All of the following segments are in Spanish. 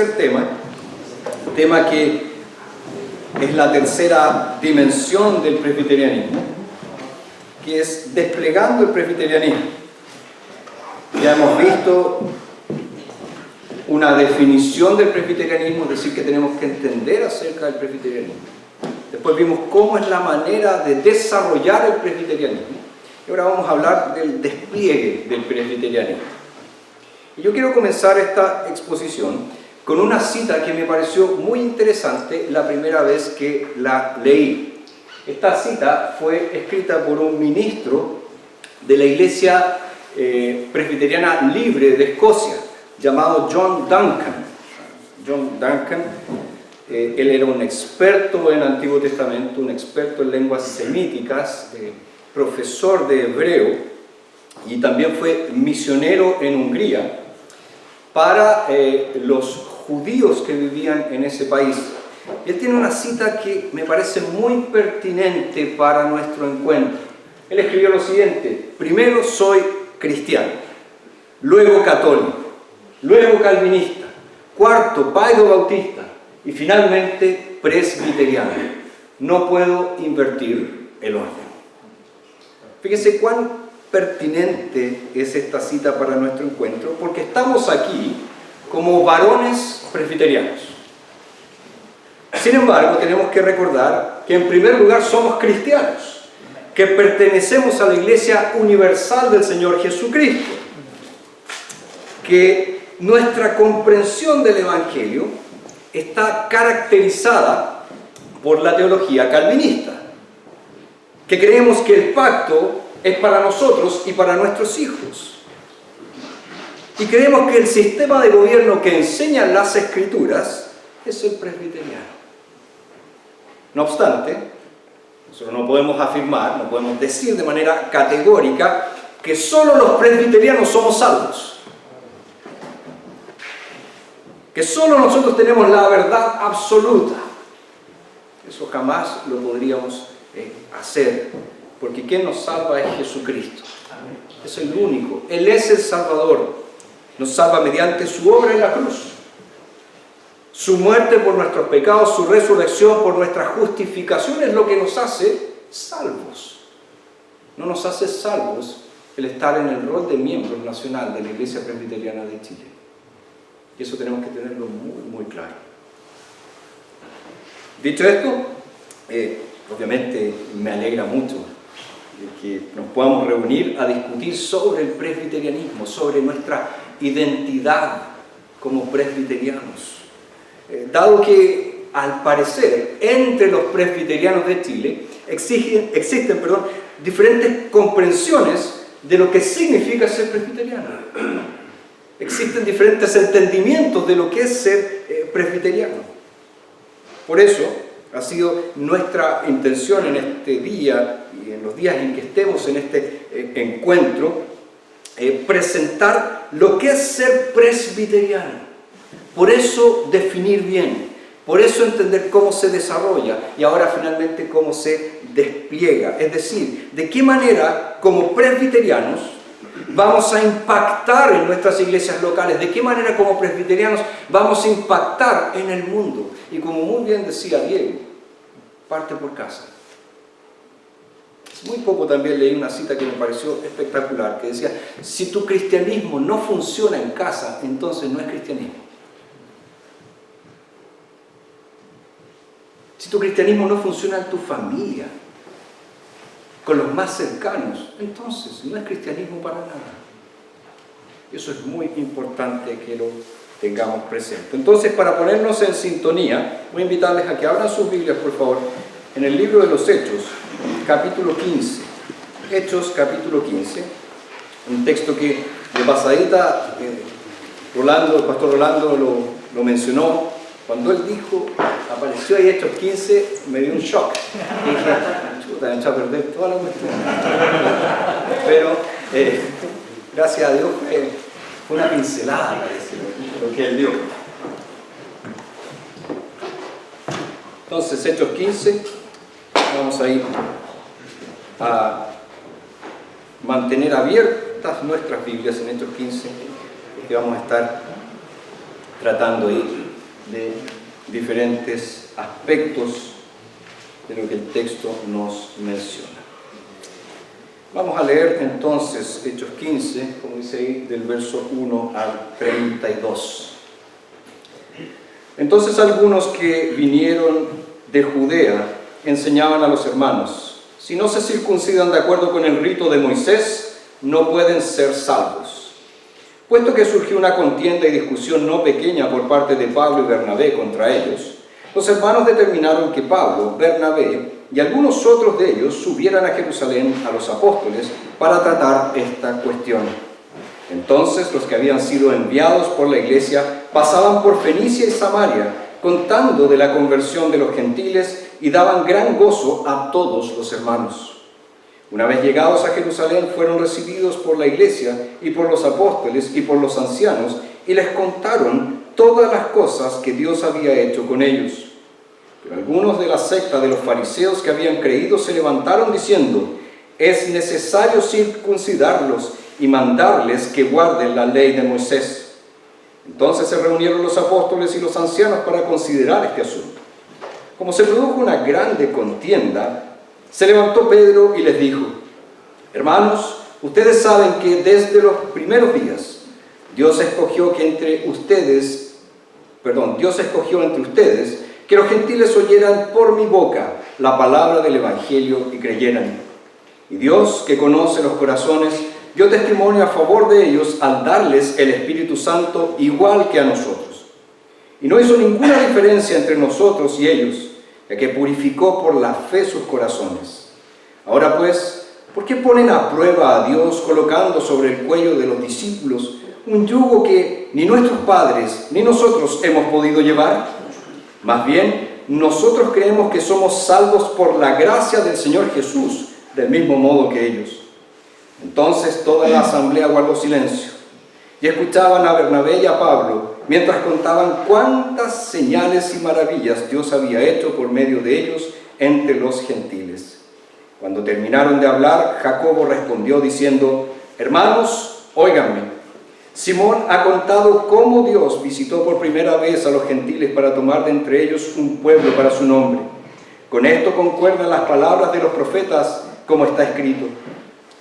tercer tema que es la tercera dimensión del presbiterianismo, que es desplegando el presbiterianismo. Ya hemos visto una definición del presbiterianismo, es decir, que tenemos que entender acerca del presbiterianismo. Después vimos cómo es la manera de desarrollar el presbiterianismo. Y ahora vamos a hablar del despliegue del presbiterianismo. Y yo quiero comenzar esta exposición con una cita que me pareció muy interesante la primera vez que la leí. Esta cita fue escrita por un ministro de la Iglesia Presbiteriana Libre de Escocia, llamado John Duncan. John Duncan, él era un experto en Antiguo Testamento, un experto en lenguas semíticas, profesor de hebreo, y también fue misionero en Hungría para los judíos que vivían en ese país. Él tiene una cita que me parece muy pertinente para nuestro encuentro. Él escribió lo siguiente: primero soy cristiano, luego católico, luego calvinista, cuarto paigo bautista y finalmente presbiteriano. No puedo invertir el orden. Fíjese cuán pertinente es esta cita para nuestro encuentro, porque estamos aquí como varones presbiterianos. Sin embargo, tenemos que recordar que en primer lugar somos cristianos, que pertenecemos a la Iglesia Universal del Señor Jesucristo, que nuestra comprensión del Evangelio está caracterizada por la teología calvinista, que creemos que el pacto es para nosotros y para nuestros hijos. Y creemos que el sistema de gobierno que enseñan las Escrituras es el presbiteriano. No obstante, nosotros no podemos afirmar, no podemos decir de manera categórica que solo los presbiterianos somos salvos. Que solo nosotros tenemos la verdad absoluta. Eso jamás lo podríamos hacer, porque quien nos salva es Jesucristo. Es el único. Él es el Salvador. Nos salva mediante su obra en la cruz. Su muerte por nuestros pecados, su resurrección por nuestra justificación es lo que nos hace salvos. No nos hace salvos el estar en el rol de miembro nacional de la Iglesia Presbiteriana de Chile. Y eso tenemos que tenerlo muy, muy claro. Dicho esto, obviamente me alegra mucho que nos podamos reunir a discutir sobre el presbiterianismo, sobre nuestra identidad como presbiterianos. Dado que, al parecer, entre los presbiterianos de Chile existen diferentes comprensiones de lo que significa ser presbiteriano. Existen diferentes entendimientos de lo que es ser presbiteriano. Por eso, ha sido nuestra intención en este día y en los días en que estemos en este encuentro, presentar lo que es ser presbiteriano. Por eso definir bien, por eso entender cómo se desarrolla y ahora finalmente cómo se despliega. Es decir, de qué manera como presbiterianos vamos a impactar en nuestras iglesias locales, de qué manera como presbiterianos vamos a impactar en el mundo. Y como muy bien decía Diego, parte por casa. Hace muy poco también leí una cita que me pareció espectacular, que decía: si tu cristianismo no funciona en casa, entonces no es cristianismo. Si tu cristianismo no funciona en tu familia, con los más cercanos, entonces no es cristianismo para nada. Eso es muy importante que lo tengamos presente. Entonces, para ponernos en sintonía, voy a invitarles a que abran sus Biblias, por favor, en el libro de los Hechos, capítulo 15. Hechos, capítulo 15. Un texto que de pasadita, el pastor Rolando lo mencionó. Cuando él dijo, apareció ahí Hechos 15, me dio un shock. Y dije, chuta, me he echado a perder toda la cuestión. Pero, gracias a Dios, fue una pincelada, parece, lo que él dio. Entonces, Hechos 15, vamos a ir a mantener abiertas nuestras Biblias en Hechos 15, porque vamos a estar tratando ahí de diferentes aspectos de lo que el texto nos menciona. Vamos a leer entonces Hechos 15, como dice ahí, del verso 1 al 32. Entonces algunos que vinieron de Judea enseñaban a los hermanos: si no se circuncidan de acuerdo con el rito de Moisés, no pueden ser salvos. Puesto que surgió una contienda y discusión no pequeña por parte de Pablo y Bernabé contra ellos, los hermanos determinaron que Pablo, Bernabé y algunos otros de ellos subieran a Jerusalén a los apóstoles para tratar esta cuestión. Entonces los que habían sido enviados por la iglesia pasaban por Fenicia y Samaria, contando de la conversión de los gentiles, y daban gran gozo a todos los hermanos. Una vez llegados a Jerusalén, fueron recibidos por la iglesia y por los apóstoles y por los ancianos, y les contaron todas las cosas que Dios había hecho con ellos. Pero algunos de la secta de los fariseos que habían creído se levantaron diciendo: es necesario circuncidarlos y mandarles que guarden la ley de Moisés. Entonces se reunieron los apóstoles y los ancianos para considerar este asunto. Como se produjo una grande contienda, se levantó Pedro y les dijo: hermanos, ustedes saben que desde los primeros días Dios escogió entre ustedes que los gentiles oyeran por mi boca la palabra del Evangelio y creyeran. Y Dios, que conoce los corazones, dio testimonio a favor de ellos al darles el Espíritu Santo igual que a nosotros. Y no hizo ninguna diferencia entre nosotros y ellos, ya que purificó por la fe sus corazones. Ahora pues, ¿por qué ponen a prueba a Dios colocando sobre el cuello de los discípulos un yugo que ni nuestros padres ni nosotros hemos podido llevar? Más bien, nosotros creemos que somos salvos por la gracia del Señor Jesús, del mismo modo que ellos. Entonces toda la asamblea guardó silencio y escuchaban a Bernabé y a Pablo mientras contaban cuántas señales y maravillas Dios había hecho por medio de ellos entre los gentiles. Cuando terminaron de hablar, Jacobo respondió diciendo: hermanos, óiganme. Simón ha contado cómo Dios visitó por primera vez a los gentiles para tomar de entre ellos un pueblo para su nombre. Con esto concuerdan las palabras de los profetas, como está escrito: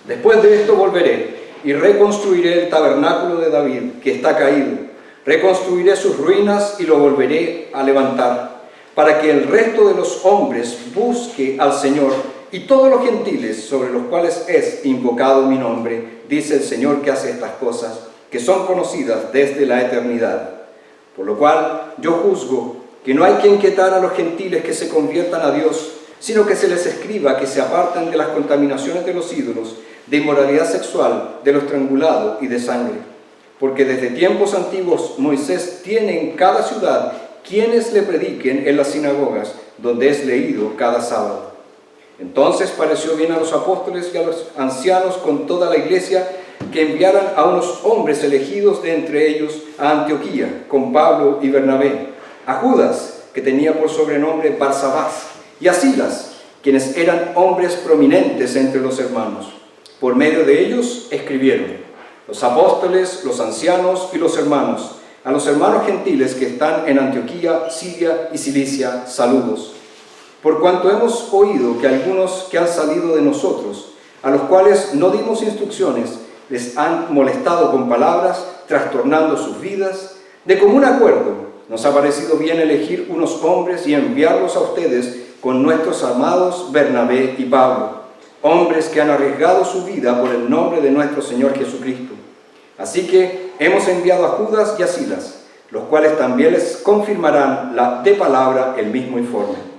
después de esto volveré y reconstruiré el tabernáculo de David, que está caído. Reconstruiré sus ruinas y lo volveré a levantar, para que el resto de los hombres busque al Señor, y todos los gentiles sobre los cuales es invocado mi nombre, dice el Señor que hace estas cosas, que son conocidas desde la eternidad. Por lo cual yo juzgo que no hay que inquietar a los gentiles que se conviertan a Dios, sino que se les escriba que se aparten de las contaminaciones de los ídolos, de inmoralidad sexual, de lo estrangulado y de sangre. Porque desde tiempos antiguos Moisés tiene en cada ciudad quienes le prediquen en las sinagogas, donde es leído cada sábado. Entonces pareció bien a los apóstoles y a los ancianos con toda la iglesia que enviaran a unos hombres elegidos de entre ellos a Antioquía, con Pablo y Bernabé, a Judas, que tenía por sobrenombre Barsabás, y a Silas, quienes eran hombres prominentes entre los hermanos. Por medio de ellos escribieron: los apóstoles, los ancianos y los hermanos, a los hermanos gentiles que están en Antioquía, Siria y Cilicia, saludos. Por cuanto hemos oído que algunos que han salido de nosotros, a los cuales no dimos instrucciones, les han molestado con palabras, trastornando sus vidas, de común acuerdo nos ha parecido bien elegir unos hombres y enviarlos a ustedes con nuestros amados Bernabé y Pablo, hombres que han arriesgado su vida por el nombre de nuestro Señor Jesucristo. Así que hemos enviado a Judas y a Silas, los cuales también les confirmarán de palabra el mismo informe.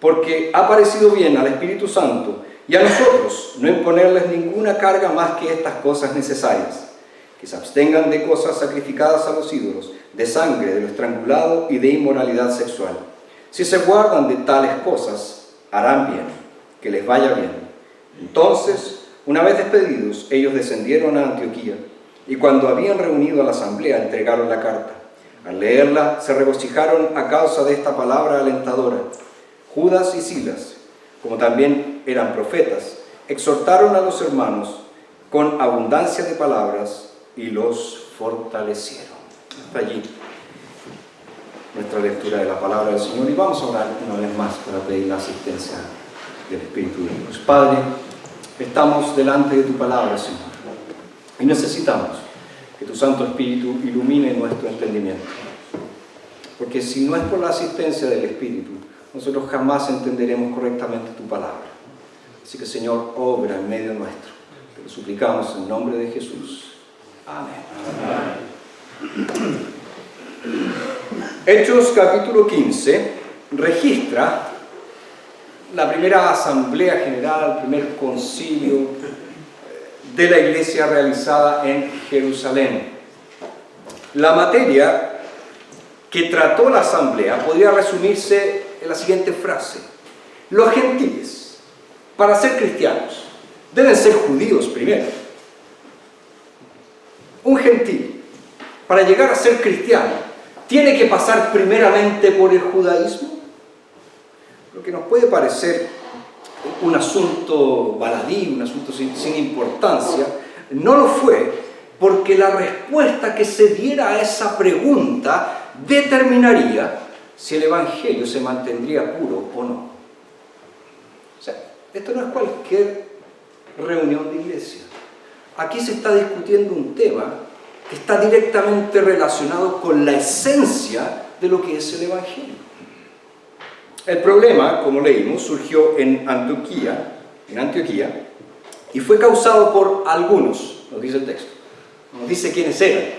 Porque ha parecido bien al Espíritu Santo y a nosotros no imponerles ninguna carga más que estas cosas necesarias: que se abstengan de cosas sacrificadas a los ídolos, de sangre, de lo estrangulado y de inmoralidad sexual. Si se guardan de tales cosas, harán bien, que les vaya bien. Entonces, una vez despedidos, ellos descendieron a Antioquía, y cuando habían reunido a la asamblea, entregaron la carta. Al leerla, se regocijaron a causa de esta palabra alentadora. Judas y Silas, como también eran profetas, exhortaron a los hermanos con abundancia de palabras y los fortalecieron. Hasta allí nuestra lectura de la palabra del Señor y vamos a orar una vez más para pedir la asistencia del Espíritu de Dios. Padre, estamos delante de tu palabra, Señor, y necesitamos que tu Santo Espíritu ilumine nuestro entendimiento, porque si no es por la asistencia del Espíritu, nosotros jamás entenderemos correctamente tu palabra. Así que, Señor, obra en medio nuestro. Te lo suplicamos en nombre de Jesús. Amén. Amén. Hechos capítulo 15 registra la primera asamblea general, el primer concilio de la iglesia realizada en Jerusalén. La materia que trató la asamblea podría resumirse en la siguiente frase: los gentiles, para ser cristianos, deben ser judíos primero. Un gentil, para llegar a ser cristiano, tiene que pasar primeramente por el judaísmo. Lo que nos puede parecer un asunto baladí, un asunto sin importancia, no lo fue, porque la respuesta que se diera a esa pregunta determinaría si el Evangelio se mantendría puro o no. O sea, esto no es cualquier reunión de iglesia. Aquí se está discutiendo un tema que está directamente relacionado con la esencia de lo que es el Evangelio. El problema, como leímos, surgió en Antioquía, y fue causado por algunos, nos dice el texto. Nos dice quiénes eran,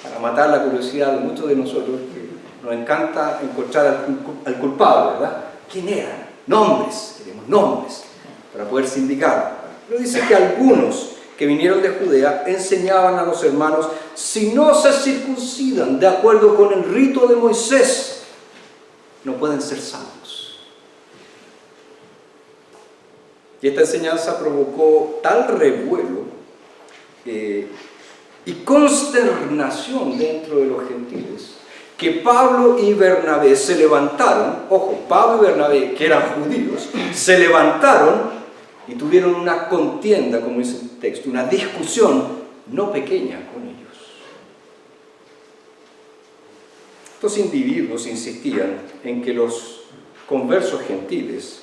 para matar la curiosidad de muchos de nosotros, que nos encanta encontrar al culpable, ¿verdad? ¿Quién eran? Nombres, queremos nombres, para poder sindicarlo. Pero dice que algunos que vinieron de Judea enseñaban a los hermanos: si no se circuncidan de acuerdo con el rito de Moisés, no pueden ser salvos. Y esta enseñanza provocó tal revuelo y consternación dentro de los gentiles que Pablo y Bernabé se levantaron, ojo, Pablo y Bernabé, que eran judíos, se levantaron y tuvieron una contienda, como dice el texto, una discusión no pequeña con ellos. Estos individuos insistían en que los conversos gentiles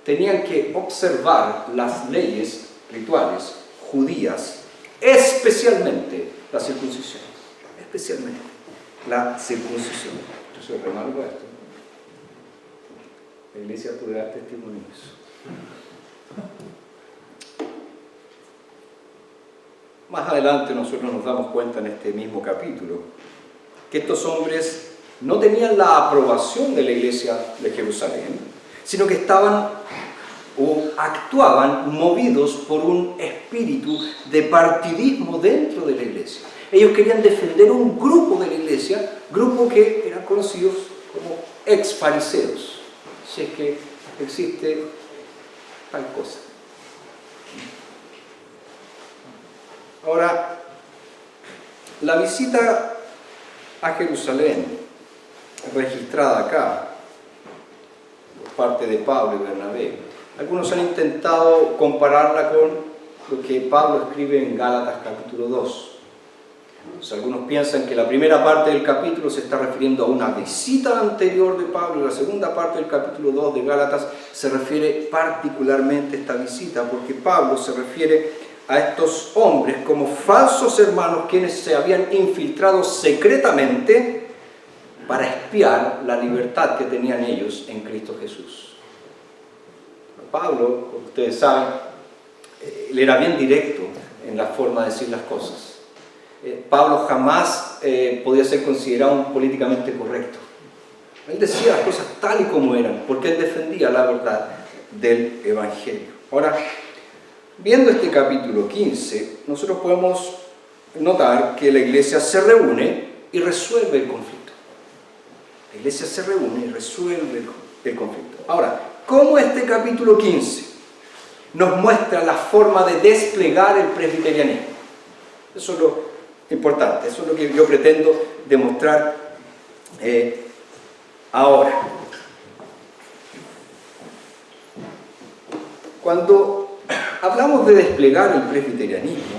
tenían que observar las leyes rituales judías, especialmente la circuncisión. Especialmente la circuncisión. Yo soy remarco esto. La iglesia puede dar testimonio de eso. Más adelante nosotros nos damos cuenta en este mismo capítulo que estos hombres no tenían la aprobación de la iglesia de Jerusalén, sino que estaban o actuaban movidos por un espíritu de partidismo dentro de la iglesia. Ellos querían defender un grupo de la iglesia, grupo que eran conocidos como ex-fariseos, si es que existe tal cosa. Ahora, la visita a Jerusalén, registrada acá por parte de Pablo y Bernabé, algunos han intentado compararla con lo que Pablo escribe en Gálatas capítulo 2. Algunos piensan que la primera parte del capítulo se está refiriendo a una visita anterior de Pablo, y la segunda parte del capítulo 2 de Gálatas se refiere particularmente a esta visita, porque Pablo se refiere a estos hombres como falsos hermanos quienes se habían infiltrado secretamente para espiar la libertad que tenían ellos en Cristo Jesús. Pablo, como ustedes saben, él era bien directo en la forma de decir las cosas. Pablo jamás podía ser considerado un políticamente correcto. Él decía las cosas tal y como eran, porque él defendía la verdad del Evangelio. Ahora, viendo este capítulo 15, nosotros podemos notar que la iglesia se reúne y resuelve el conflicto. La iglesia se reúne y resuelve el conflicto. Ahora, ¿cómo este capítulo 15 nos muestra la forma de desplegar el presbiterianismo? Eso es lo importante, eso es lo que yo pretendo demostrar ahora. Cuando hablamos de desplegar el presbiterianismo,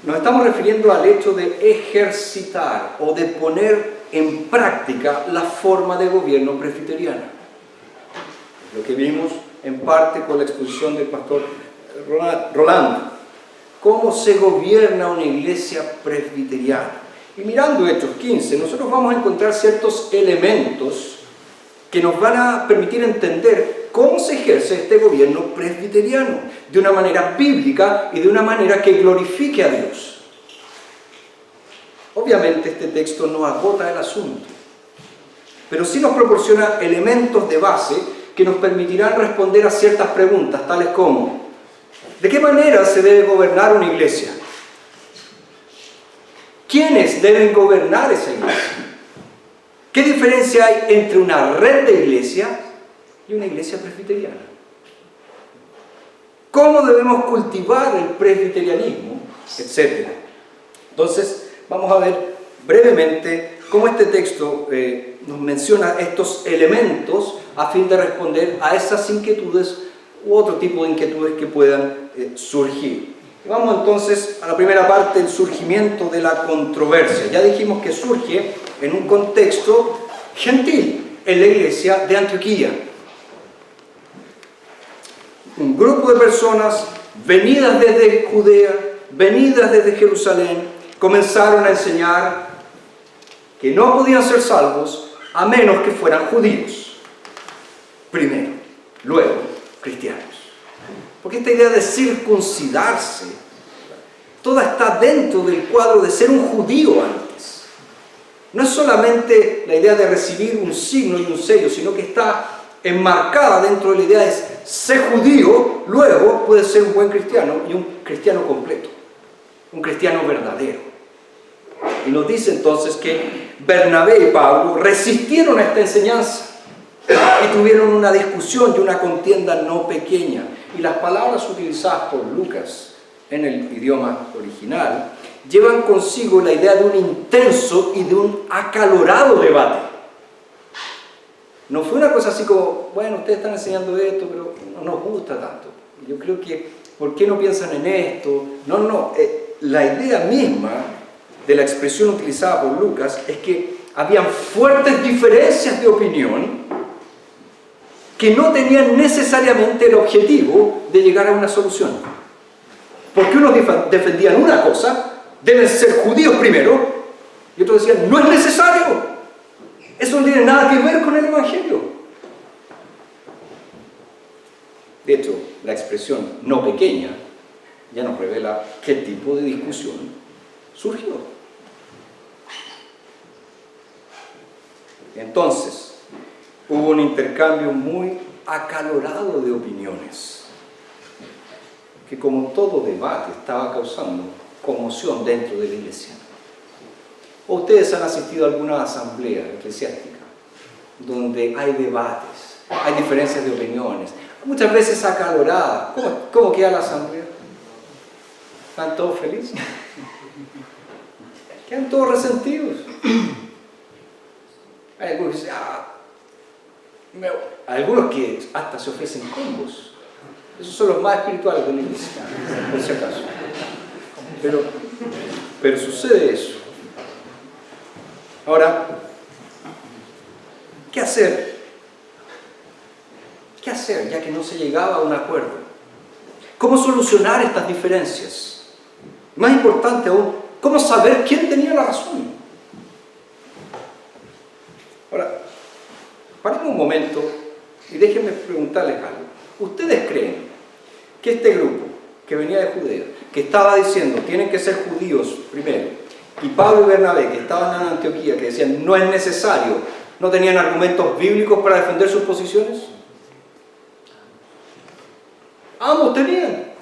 Nos estamos refiriendo al hecho de ejercitar o de poner en práctica la forma de gobierno presbiteriana. Lo que vimos en parte con la exposición del pastor Rolando. Cómo se gobierna una iglesia presbiteriana. Y mirando Hechos 15, nosotros vamos a encontrar ciertos elementos que nos van a permitir entender cómo se ejerce este gobierno presbiteriano, de una manera bíblica y de una manera que glorifique a Dios. Obviamente este texto no agota el asunto, pero sí nos proporciona elementos de base que nos permitirán responder a ciertas preguntas, tales como: ¿de qué manera se debe gobernar una iglesia? ¿Quiénes deben gobernar esa iglesia? ¿Qué diferencia hay entre una red de iglesias y una iglesia presbiteriana? ¿Cómo debemos cultivar el presbiterianismo? Etcétera. Entonces, vamos a ver brevemente cómo este texto nos menciona estos elementos a fin de responder a esas inquietudes u otro tipo de inquietudes que puedan surgir. Vamos entonces a la primera parte, el surgimiento de la controversia. Ya dijimos que surge en un contexto gentil, en la iglesia de Antioquía. Un grupo de personas venidas desde Judea, venidas desde Jerusalén, comenzaron a enseñar que no podían ser salvos a menos que fueran judíos primero, luego cristianos. Porque esta idea de circuncidarse, toda está dentro del cuadro de ser un judío antes. No es solamente la idea de recibir un signo y un sello, sino que está enmarcada dentro de la idea de ser judío, luego puede ser un buen cristiano y un cristiano completo, un cristiano verdadero. Y nos dice entonces que Bernabé y Pablo resistieron a esta enseñanza y tuvieron una discusión y una contienda no pequeña. Y las palabras utilizadas por Lucas en el idioma original llevan consigo la idea de un intenso y de un acalorado debate. No fue una cosa así como, bueno, ustedes están enseñando esto, pero no nos gusta tanto. Yo creo que, ¿por qué no piensan en esto? No, la idea misma de la expresión utilizada por Lucas es que habían fuertes diferencias de opinión que no tenían necesariamente el objetivo de llegar a una solución. Porque unos defendían una cosa, deben ser judíos primero, y otros decían, no es necesario. Eso no tiene nada que ver con el Evangelio. De hecho, la expresión no pequeña ya nos revela qué tipo de discusión surgió. Entonces, hubo un intercambio muy acalorado de opiniones, que como todo debate estaba causando conmoción dentro de la iglesia. ¿O ustedes han asistido a alguna asamblea eclesiástica donde hay debates, hay diferencias de opiniones, muchas veces acaloradas? ¿Cómo queda la asamblea? ¿Están todos felices? Quedan todos resentidos. Hay algunos que dicen, algunos que hasta se ofrecen combos. Esos son los más espirituales de la iglesia, por si acaso. Pero sucede eso. Ahora, ¿qué hacer? ¿Qué hacer ya que no se llegaba a un acuerdo? ¿Cómo solucionar estas diferencias? Más importante aún, ¿cómo saber quién tenía la razón? Ahora, paremos un momento y déjenme preguntarles algo. ¿Ustedes creen que este grupo que venía de Judea, que estaba diciendo tienen que ser judíos primero, y Pablo y Bernabé, que estaban en Antioquía, que decían no es necesario, no tenían argumentos bíblicos para defender sus posiciones? Ambos tenían.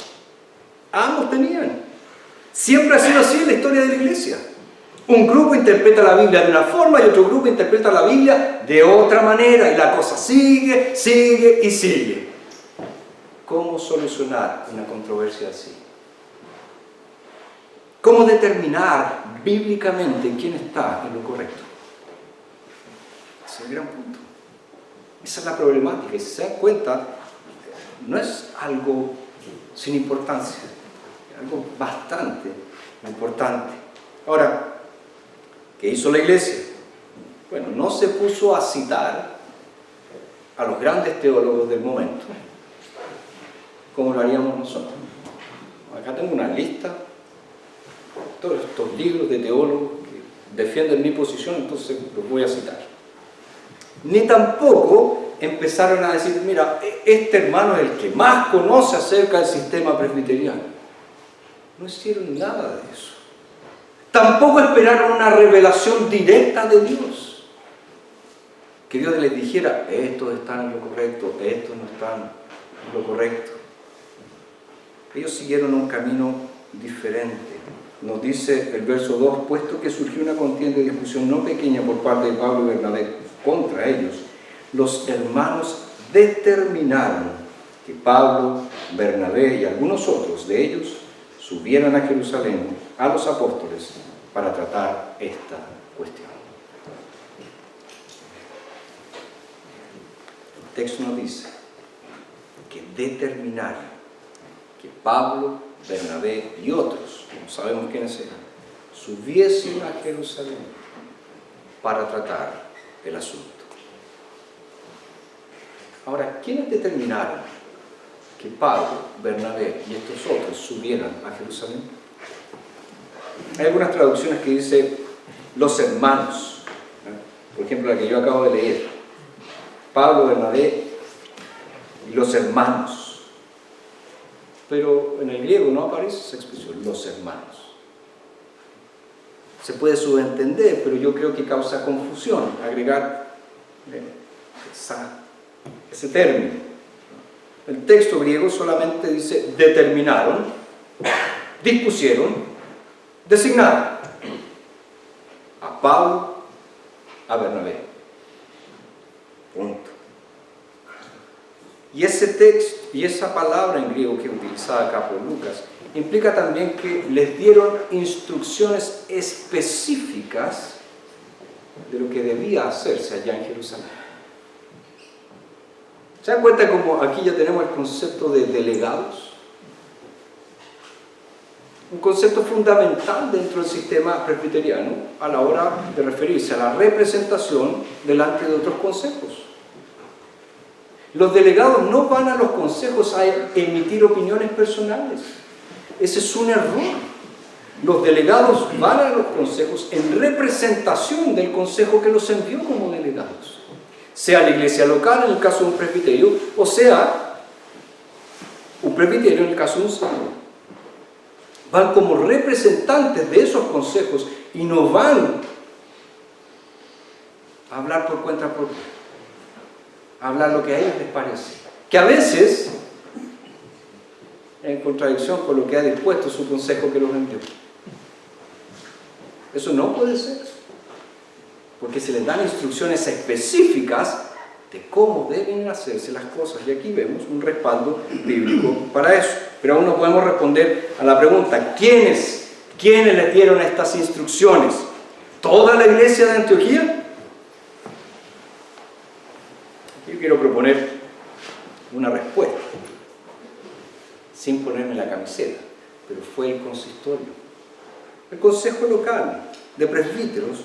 Siempre ha sido así en la historia de la iglesia. Un grupo interpreta la Biblia de una forma y otro grupo interpreta la Biblia de otra manera, y la cosa sigue. ¿Cómo solucionar una controversia así? ¿Cómo determinar bíblicamente quién está en lo correcto? Ese es el gran punto. Esa es la problemática. Y si se dan cuenta, no es algo sin importancia, es algo bastante importante. Ahora, ¿qué hizo la iglesia? Bueno, no se puso a citar a los grandes teólogos del momento, como lo haríamos nosotros. Acá tengo una lista, todos estos libros de teólogos que defienden mi posición, entonces los voy a citar. Ni tampoco empezaron a decir, mira, este hermano es el que más conoce acerca del sistema presbiteriano. No hicieron nada de eso. Tampoco esperaron una revelación directa de Dios. Que Dios les dijera, estos están en lo correcto, estos no están en lo correcto. Ellos siguieron un camino diferente. Nos dice el verso 2, puesto que surgió una contienda y discusión no pequeña por parte de Pablo y Bernabé contra ellos, los hermanos determinaron que Pablo, Bernabé y algunos otros de ellos subieran a Jerusalén a los apóstoles para tratar esta cuestión. El texto nos dice que determinaron que Pablo, Bernabé y otros, no sabemos quiénes eran, subiesen a Jerusalén para tratar el asunto. Ahora, ¿quiénes determinaron que Pablo, Bernabé y estos otros subieran a Jerusalén? Hay algunas traducciones que dicen los hermanos, ¿no? Por ejemplo, la que yo acabo de leer, Pablo, Bernabé y los hermanos. Pero en el griego no aparece esa expresión, los hermanos. Se puede subentender, pero yo creo que causa confusión agregar ese término. El texto griego solamente dice determinaron, dispusieron, designaron a Pablo, a Bernabé. Punto. Y ese texto y esa palabra en griego que es utilizada acá por Lucas implica también que les dieron instrucciones específicas de lo que debía hacerse allá en Jerusalén. ¿Se dan cuenta cómo aquí ya tenemos el concepto de delegados? Un concepto fundamental dentro del sistema presbiteriano a la hora de referirse a la representación delante de otros consejos. Los delegados no van a los consejos a emitir opiniones personales. Ese es un error. Los delegados van a los consejos en representación del consejo que los envió como delegados. Sea la iglesia local en el caso de un presbiterio, o sea un presbiterio en el caso de un sínodo. Van como representantes de esos consejos y no van a hablar por cuenta propia, a hablar lo que a ellos les parece, que a veces en contradicción con lo que ha dispuesto su consejo que los envió. Eso no puede ser, porque se les dan instrucciones específicas de cómo deben hacerse las cosas, y aquí vemos un respaldo bíblico para eso. Pero aún no podemos responder a la pregunta, ¿quiénes les dieron estas instrucciones? ¿Toda la iglesia de Antioquía? Yo quiero proponer una respuesta, sin ponerme la camiseta, pero fue el consistorio, el consejo local de presbíteros,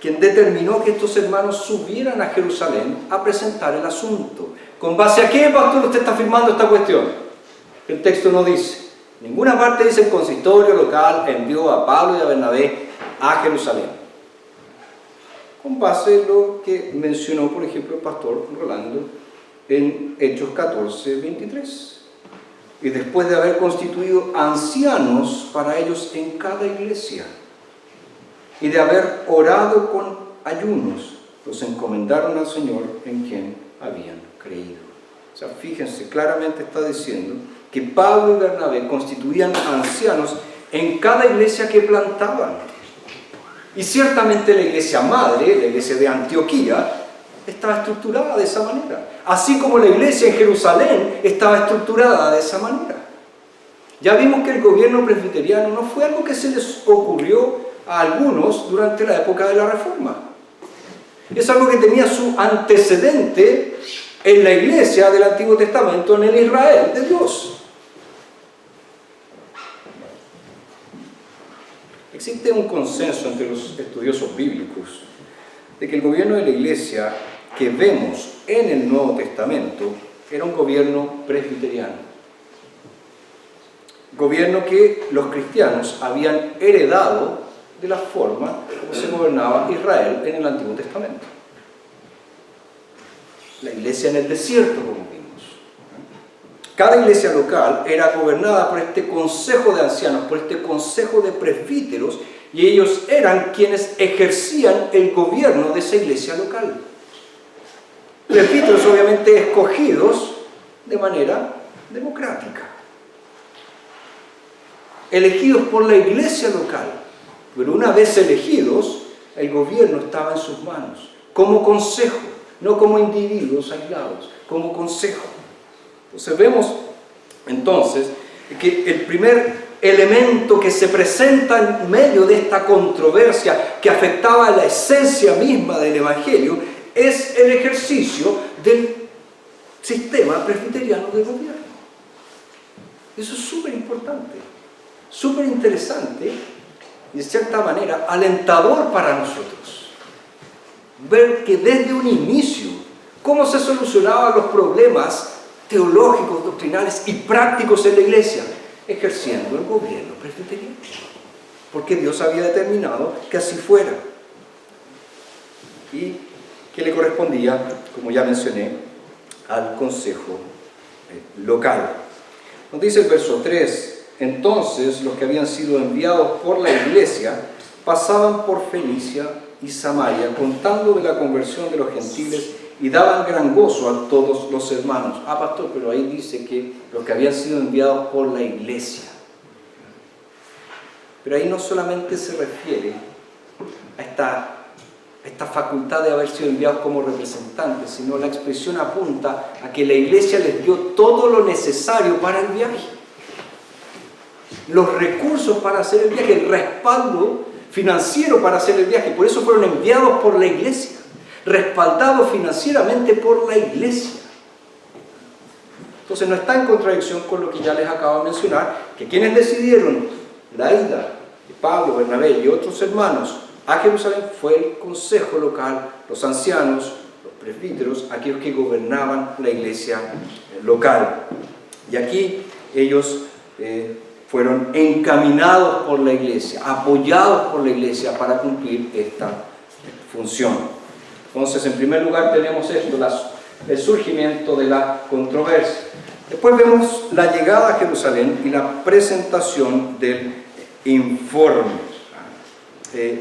quien determinó que estos hermanos subieran a Jerusalén a presentar el asunto. ¿Con base a qué, pastor, usted está afirmando esta cuestión? El texto no dice. En ninguna parte dice el consistorio local envió a Pablo y a Bernabé a Jerusalén. Con base en lo que mencionó, por ejemplo, el pastor Rolando en Hechos 14:23. Y después de haber constituido ancianos para ellos en cada iglesia, y de haber orado con ayunos, los encomendaron al Señor en quien habían creído. O sea, fíjense, claramente está diciendo que Pablo y Bernabé constituían ancianos en cada iglesia que plantaban. Y ciertamente la iglesia madre, la iglesia de Antioquía, estaba estructurada de esa manera. Así como la iglesia en Jerusalén estaba estructurada de esa manera. Ya vimos que el gobierno presbiteriano no fue algo que se les ocurrió a algunos durante la época de la Reforma. Es algo que tenía su antecedente en la iglesia del Antiguo Testamento, en el Israel de Dios. Existe un consenso entre los estudiosos bíblicos de que el gobierno de la Iglesia que vemos en el Nuevo Testamento era un gobierno presbiteriano. Gobierno que los cristianos habían heredado de la forma como se gobernaba Israel en el Antiguo Testamento. La iglesia en el desierto, como vimos. Cada iglesia local era gobernada por este consejo de ancianos, por este consejo de presbíteros, y ellos eran quienes ejercían el gobierno de esa iglesia local. Presbíteros obviamente escogidos de manera democrática, elegidos por la iglesia local, pero una vez elegidos, el gobierno estaba en sus manos, como consejo, no como individuos aislados, como consejo. Entonces vemos entonces que el primer elemento que se presenta en medio de esta controversia que afectaba a la esencia misma del Evangelio es el ejercicio del sistema presbiteriano de gobierno. Eso es súper importante, súper interesante y de cierta manera alentador para nosotros. Ver que desde un inicio, cómo se solucionaban los problemas teológicos, doctrinales y prácticos en la iglesia, ejerciendo el gobierno presbiteriano, porque Dios había determinado que así fuera y que le correspondía, como ya mencioné, al consejo local. Nos dice el verso 3: entonces los que habían sido enviados por la iglesia pasaban por Fenicia y Samaria, contando de la conversión de los gentiles, y daban gran gozo a todos los hermanos. Ah, pastor, pero ahí dice que los que habían sido enviados por la iglesia. Pero ahí no solamente se refiere a esta facultad de haber sido enviados como representantes, sino la expresión apunta a que la iglesia les dio todo lo necesario para el viaje. Los recursos para hacer el viaje, el respaldo financiero para hacer el viaje. Por eso fueron enviados por la iglesia, respaldados financieramente por la iglesia. Entonces no está en contradicción con lo que ya les acabo de mencionar, que quienes decidieron la ida de Pablo, Bernabé y otros hermanos a Jerusalén fue el consejo local, los ancianos, los presbíteros, aquellos que gobernaban la iglesia local. Y aquí ellos fueron encaminados por la iglesia, apoyados por la iglesia para cumplir esta función. Entonces, en primer lugar tenemos esto, el surgimiento de la controversia. Después vemos la llegada a Jerusalén y la presentación del informe.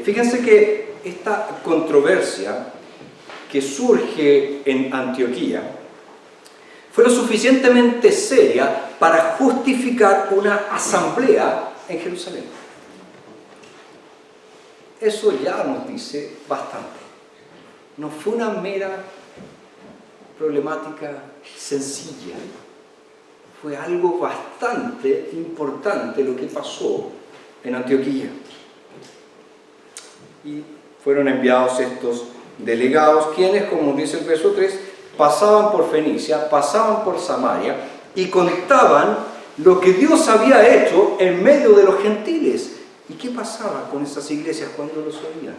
Fíjense que esta controversia que surge en Antioquía fue lo suficientemente seria para justificar una asamblea en Jerusalén. Eso ya nos dice bastante. No fue una mera problemática sencilla. Fue algo bastante importante lo que pasó en Antioquía. Y fueron enviados estos delegados, quienes, como dice el verso 3, pasaban por Fenicia, pasaban por Samaria y contaban lo que Dios había hecho en medio de los gentiles. ¿Y qué pasaba con esas iglesias cuando los oían?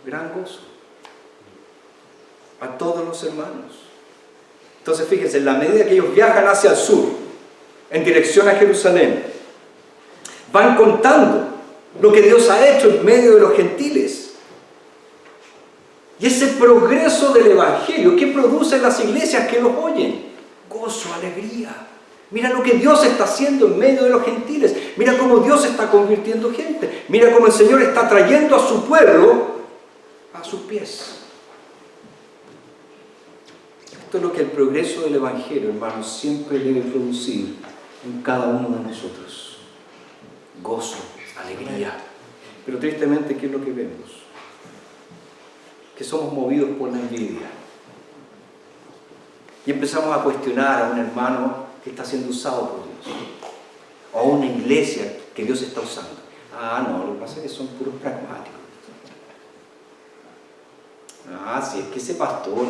Gran gozo a todos los hermanos. Entonces fíjense, en la medida que ellos viajan hacia el sur, en dirección a Jerusalén, van contando lo que Dios ha hecho en medio de los gentiles. Y ese progreso del Evangelio, ¿qué producen las iglesias que los oyen? Gozo, alegría. Mira lo que Dios está haciendo en medio de los gentiles. Mira cómo Dios está convirtiendo gente. Mira cómo el Señor está trayendo a su pueblo a sus pies. Esto es lo que el progreso del Evangelio, hermanos, siempre debe producir en cada uno de nosotros. Gozo, alegría. Pero tristemente, ¿qué es lo que vemos? Que somos movidos por la envidia. Y empezamos a cuestionar a un hermano que está siendo usado por Dios. O a una iglesia que Dios está usando. Ah, no, lo que pasa es que son puros pragmáticos. Ah, sí, es que ese pastor,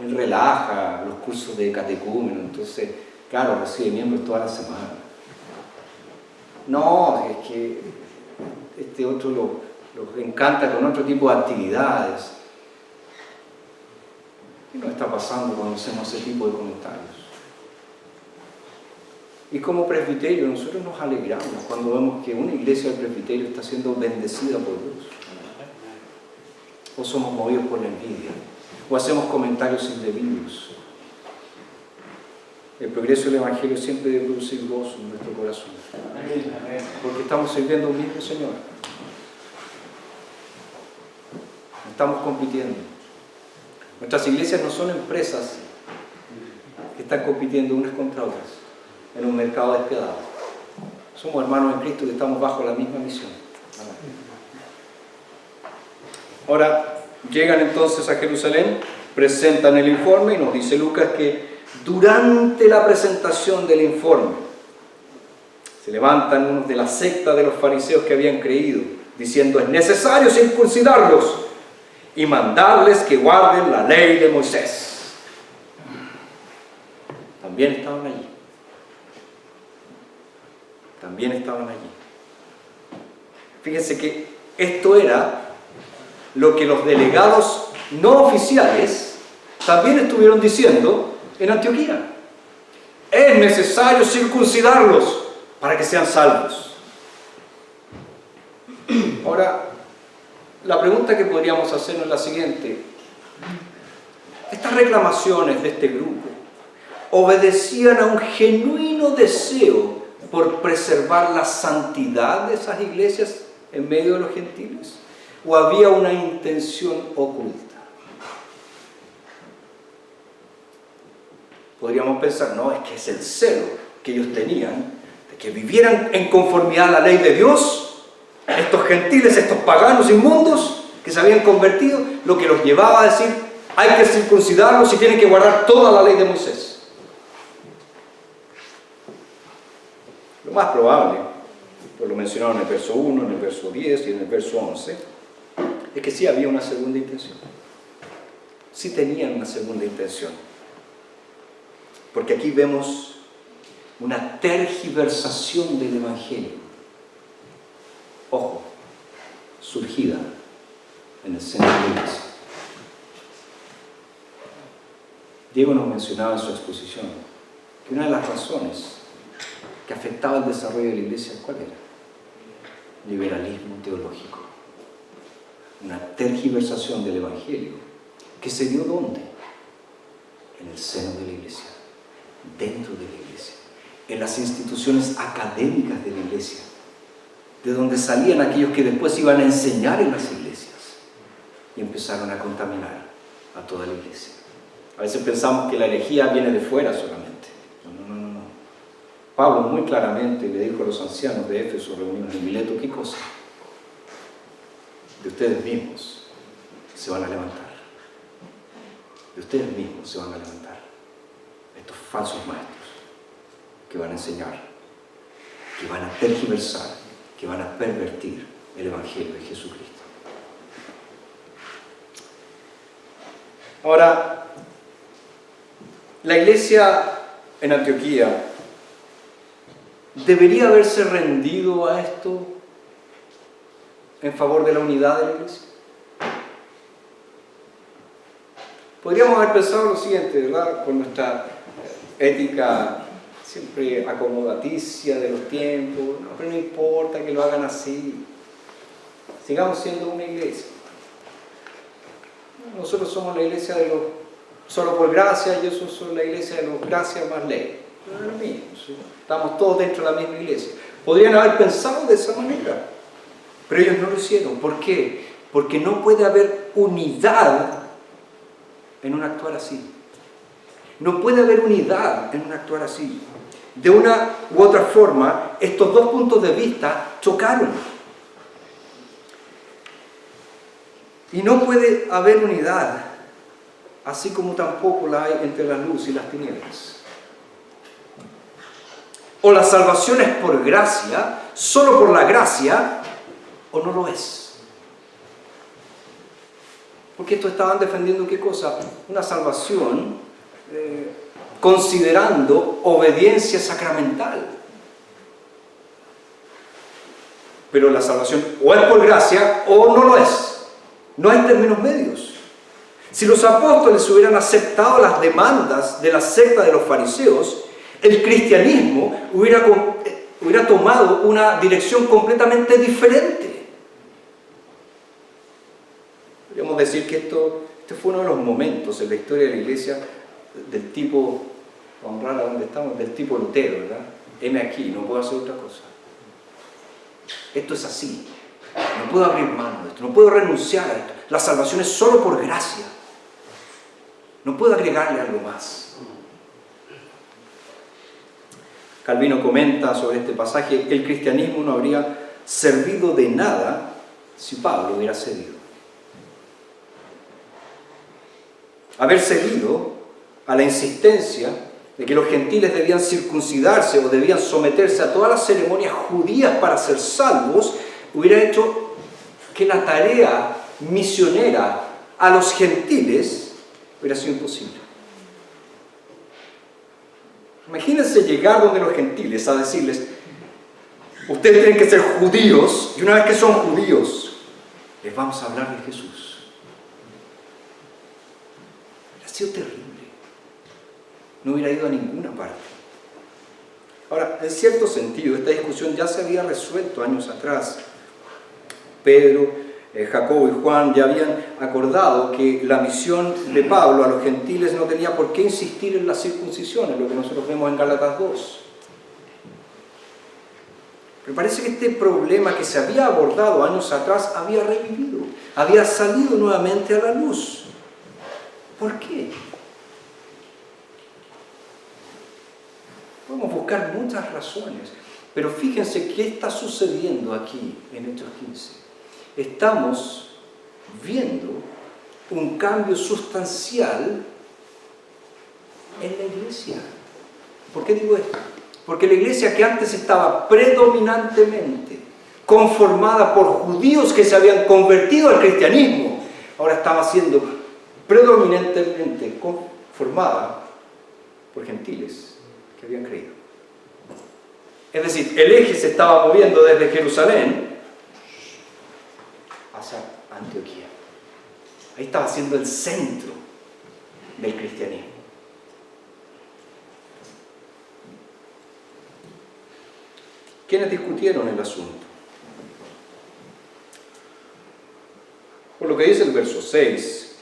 él relaja los cursos de catecúmeno, entonces, claro, recibe miembros toda la semana. No, es que este otro lo encanta con otro tipo de actividades. ¿Qué nos está pasando cuando hacemos ese tipo de comentarios? Y como presbiterio, nosotros nos alegramos cuando vemos que una iglesia del presbiterio está siendo bendecida por Dios. O somos movidos por la envidia, o hacemos comentarios indebidos. El progreso del Evangelio siempre debe producir gozo en nuestro corazón. Porque estamos sirviendo a un mismo Señor. Estamos compitiendo. Nuestras iglesias no son empresas que están compitiendo unas contra otras en un mercado despiadado. Somos hermanos en Cristo que estamos bajo la misma misión. Ahora, llegan entonces a Jerusalén, presentan el informe y nos dice Lucas que durante la presentación del informe se levantan unos de la secta de los fariseos que habían creído, diciendo: es necesario circuncidarlos y mandarles que guarden la ley de Moisés. También estaban allí. También estaban allí. Fíjense que esto era lo que los delegados no oficiales también estuvieron diciendo en Antioquía. Es necesario circuncidarlos para que sean salvos. Ahora, la pregunta que podríamos hacernos es la siguiente: ¿estas reclamaciones de este grupo obedecían a un genuino deseo por preservar la santidad de esas iglesias en medio de los gentiles? ¿O había una intención oculta? Podríamos pensar, no, es que es el celo que ellos tenían de que vivieran en conformidad a la ley de Dios. Estos gentiles, estos paganos inmundos que se habían convertido, lo que los llevaba a decir: hay que circuncidarlos y tienen que guardar toda la ley de Moisés. Lo más probable, pues lo mencionaron en el verso 1, en el verso 10 y en el verso 11, es que sí había una segunda intención. Sí tenían una segunda intención. Porque aquí vemos una tergiversación del Evangelio. Ojo, surgida en el centro de la iglesia. Diego nos mencionaba en su exposición que una de las razones que afectaba el desarrollo de la iglesia, ¿cuál era? Liberalismo teológico. Una tergiversación del Evangelio que se dio ¿dónde? En el seno de la iglesia, dentro de la iglesia, en las instituciones académicas de la iglesia, de donde salían aquellos que después iban a enseñar en las iglesias y empezaron a contaminar a toda la iglesia. A veces pensamos que la herejía viene de fuera solamente. No. Pablo muy claramente le dijo a los ancianos de Éfeso reunidos en Mileto: ¿qué cosa? De ustedes mismos se van a levantar. De ustedes mismos se van a levantar estos falsos maestros que van a enseñar, que van a tergiversar, que van a pervertir el Evangelio de Jesucristo. Ahora, la iglesia en Antioquía debería haberse rendido a esto en favor de la unidad de la iglesia. Podríamos haber pensado lo siguiente, ¿verdad? Con nuestra ética siempre acomodaticia de los tiempos: no, pero no importa que lo hagan así, sigamos siendo una iglesia. Nosotros somos la iglesia de los solo por gracia, y ellos son la iglesia de los gracia más ley. No es lo mismo, ¿sí? Estamos todos dentro de la misma iglesia. Podrían haber pensado de esa manera, pero ellos no lo hicieron. ¿Por qué? Porque no puede haber unidad en un actuar así. No puede haber unidad en un actuar así. De una u otra forma, estos dos puntos de vista chocaron. Y no puede haber unidad, así como tampoco la hay entre la luz y las tinieblas. O la salvación es por gracia, solo por la gracia, o no lo es. Porque estos estaban defendiendo ¿qué cosa? Una salvación considerando obediencia sacramental. Pero la salvación o es por gracia o no lo es. No hay términos medios. Si los apóstoles hubieran aceptado las demandas de la secta de los fariseos, el cristianismo hubiera tomado una dirección completamente diferente. Podríamos decir que este fue uno de los momentos en la historia de la iglesia del tipo, vamos a honrar a donde estamos, del tipo Lutero, ¿verdad? Heme aquí, no puedo hacer otra cosa. Esto es así. No puedo abrir mano de esto, no puedo renunciar a esto. La salvación es solo por gracia. No puedo agregarle algo más. Calvino comenta sobre este pasaje: el cristianismo no habría servido de nada si Pablo hubiera cedido. Haber cedido a la insistencia de que los gentiles debían circuncidarse o debían someterse a todas las ceremonias judías para ser salvos, hubiera hecho que la tarea misionera a los gentiles hubiera sido imposible. Imagínense llegar donde los gentiles a decirles: ustedes tienen que ser judíos, y una vez que son judíos, les vamos a hablar de Jesús. Hubiera sido terrible. No hubiera ido a ninguna parte. Ahora, en cierto sentido, esta discusión ya se había resuelto años atrás. Pedro, Jacobo y Juan ya habían acordado que la misión de Pablo a los gentiles no tenía por qué insistir en la circuncisión, en lo que nosotros vemos en Gálatas 2. Pero parece que este problema que se había abordado años atrás había revivido, había salido nuevamente a la luz. ¿Por qué? Podemos buscar muchas razones, pero fíjense qué está sucediendo aquí en Hechos 15. Estamos viendo un cambio sustancial en la iglesia. ¿Por qué digo esto? Porque la iglesia, que antes estaba predominantemente conformada por judíos que se habían convertido al cristianismo, ahora estaba siendo predominantemente conformada por gentiles que habían creído. Es decir, el eje se estaba moviendo desde Jerusalén hacia Antioquía. Ahí estaba siendo el centro del cristianismo. ¿Quiénes discutieron el asunto? Por lo que dice el verso 6,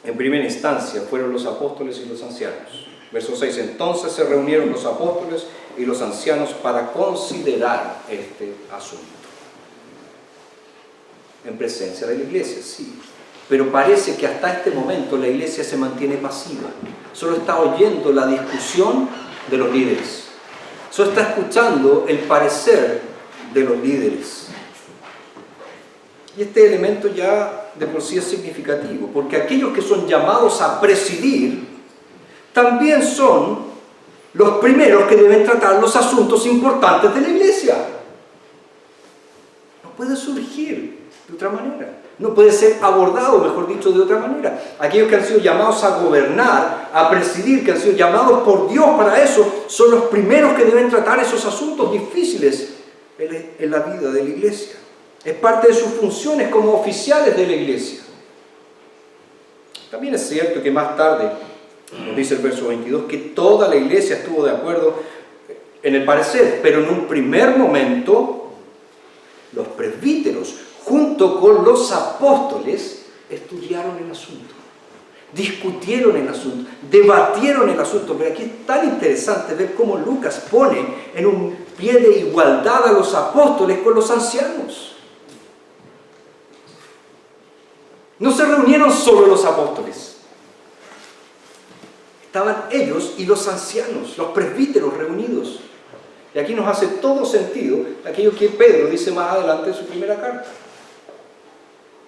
en primera instancia fueron los apóstoles y los ancianos. Verso 6, entonces se reunieron los apóstoles y los ancianos para considerar este asunto. En presencia de la iglesia, sí. Pero parece que hasta este momento la iglesia se mantiene pasiva. Solo está oyendo la discusión de los líderes. Solo está escuchando el parecer de los líderes. Y este elemento ya de por sí es significativo, porque aquellos que son llamados a presidir también son los primeros que deben tratar los asuntos importantes de la iglesia. No puede surgir de otra manera. No puede ser abordado, mejor dicho, de otra manera. Aquellos que han sido llamados a gobernar, a presidir, que han sido llamados por Dios para eso, son los primeros que deben tratar esos asuntos difíciles en la vida de la iglesia. Es parte de sus funciones como oficiales de la iglesia. También es cierto que más tarde, nos dice el verso 22, que toda la iglesia estuvo de acuerdo en el parecer, pero en un primer momento los presbíteros, junto con los apóstoles, estudiaron el asunto, discutieron el asunto, debatieron el asunto. Pero aquí es tan interesante ver cómo Lucas pone en un pie de igualdad a los apóstoles con los ancianos. No se reunieron solo los apóstoles. Estaban ellos y los ancianos, los presbíteros reunidos. Y aquí nos hace todo sentido aquello que Pedro dice más adelante en su primera carta.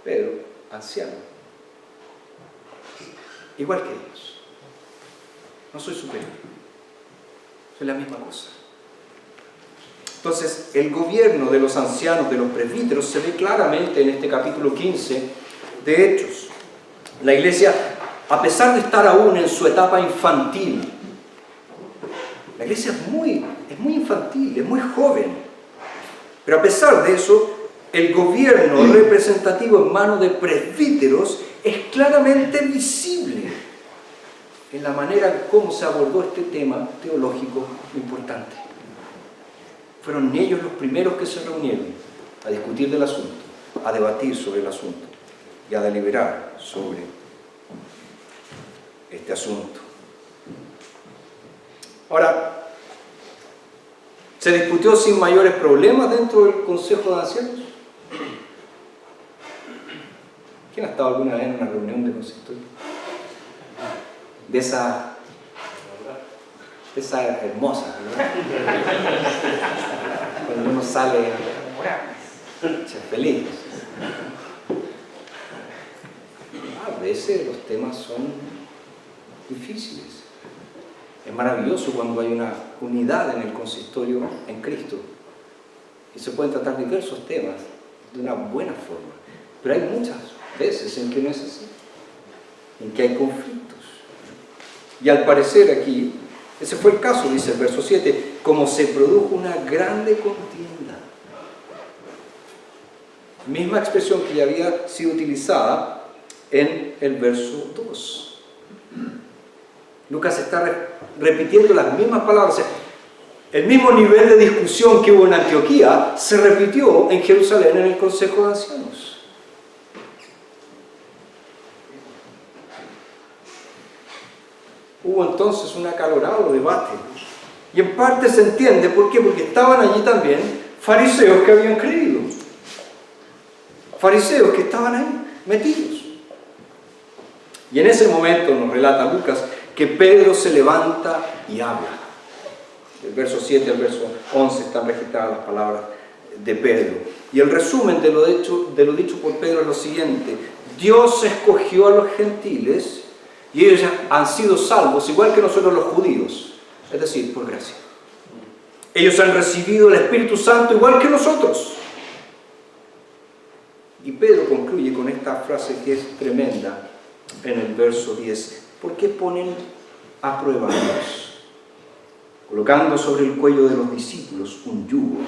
Pedro, anciano, igual que ellos. No soy superior, soy la misma cosa. Entonces, el gobierno de los ancianos, de los presbíteros, se ve claramente en este capítulo 15 de Hechos. La iglesia, a pesar de estar aún en su etapa infantil, la iglesia es muy infantil, es muy joven. Pero a pesar de eso, el gobierno representativo en manos de presbíteros es claramente visible en la manera en cómo se abordó este tema teológico importante. Fueron ellos los primeros que se reunieron a discutir del asunto, a debatir sobre el asunto y a deliberar sobre este asunto. Ahora, ¿se discutió sin mayores problemas dentro del Consejo de Ancianos? ¿Quién ha estado alguna vez en una reunión de consistorio? De esa hermosa, ¿verdad? Cuando uno sale feliz. A veces los temas son difíciles. Es maravilloso cuando hay una unidad en el consistorio en Cristo y se pueden tratar diversos temas de una buena forma, pero hay muchas veces en que no es así, en que hay conflictos. Y al parecer aquí, ese fue el caso, dice el verso 7, como se produjo una grande contienda. Misma expresión que ya había sido utilizada en el verso 2. Lucas está repitiendo las mismas palabras. O sea, el mismo nivel de discusión que hubo en Antioquía se repitió en Jerusalén en el Consejo de Ancianos. Hubo entonces un acalorado debate. Y en parte se entiende, ¿por qué? Porque estaban allí también fariseos que habían creído. Fariseos que estaban ahí metidos. Y en ese momento nos relata Lucas que Pedro se levanta y habla. Del verso 7 al verso 11 están registradas las palabras de Pedro. Y el resumen de lo dicho por Pedro es lo siguiente: Dios escogió a los gentiles y ellos han sido salvos, igual que nosotros los judíos, es decir, por gracia. Ellos han recibido el Espíritu Santo igual que nosotros. Y Pedro concluye con esta frase que es tremenda en el verso 10. ¿Por qué ponen a prueba a Dios, colocando sobre el cuello de los discípulos un yugo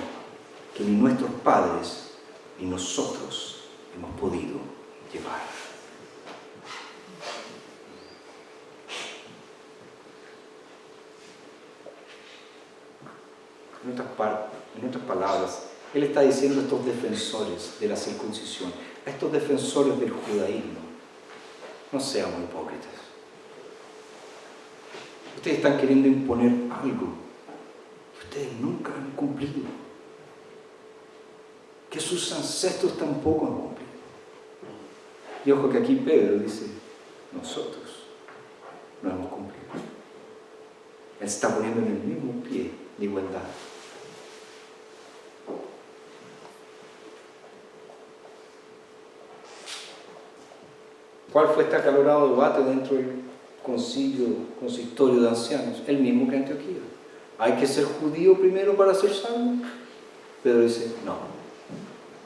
que ni nuestros padres ni nosotros hemos podido llevar? En otras palabras, él está diciendo a estos defensores de la circuncisión, a estos defensores del judaísmo: no sean muy hipócritas. Ustedes están queriendo imponer algo que ustedes nunca han cumplido, que sus ancestros tampoco han cumplido. Y ojo que aquí Pedro dice: nosotros no hemos cumplido. Él se está poniendo en el mismo pie de igualdad. ¿Cuál fue este acalorado debate dentro del consistorio de ancianos? El mismo que Antioquía. ¿Hay que ser judío primero para ser salvo? Pedro dice: no,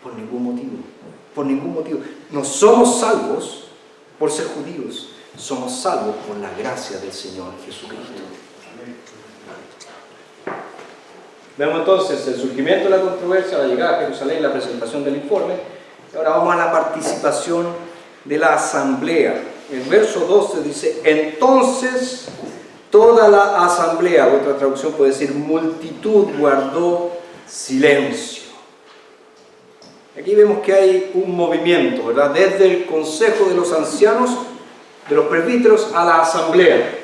por ningún motivo. Por ningún motivo. No somos salvos por ser judíos. Somos salvos por la gracia del Señor Jesucristo. Vemos entonces el surgimiento de la controversia, la llegada a Jerusalén, la presentación del informe. Y ahora vamos a la participación de la asamblea. El verso 12 dice: entonces toda la asamblea, otra traducción puede decir multitud, guardó silencio. Aquí vemos que hay un movimiento, ¿verdad? Desde el consejo de los ancianos, de los presbíteros, a la asamblea.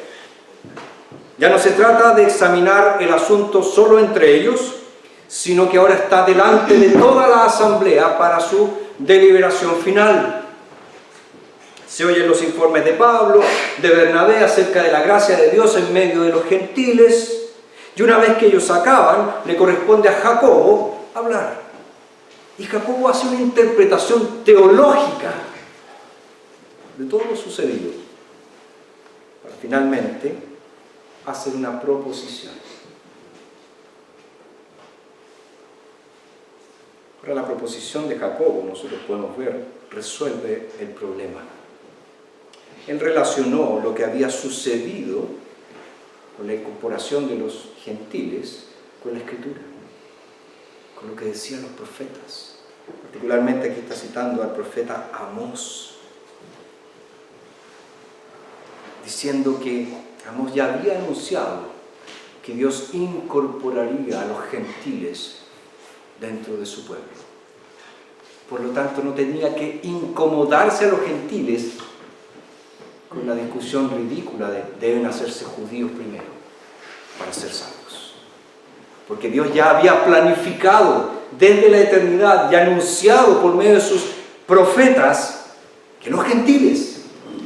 Ya no se trata de examinar el asunto solo entre ellos, sino que ahora está delante de toda la asamblea para su deliberación final. Se oyen los informes de Pablo, de Bernabé acerca de la gracia de Dios en medio de los gentiles, y una vez que ellos acaban, le corresponde a Jacobo hablar. Y Jacobo hace una interpretación teológica de todo lo sucedido, para finalmente hacer una proposición. Ahora, la proposición de Jacobo, nosotros podemos ver, resuelve el problema. Él relacionó lo que había sucedido con la incorporación de los gentiles con la Escritura, con lo que decían los profetas. Particularmente aquí está citando al profeta Amós, diciendo que Amós ya había anunciado que Dios incorporaría a los gentiles dentro de su pueblo. Por lo tanto, no tenía que incomodarse a los gentiles con la discusión ridícula de deben hacerse judíos primero para ser salvos. Porque Dios ya había planificado desde la eternidad y anunciado por medio de sus profetas que los gentiles,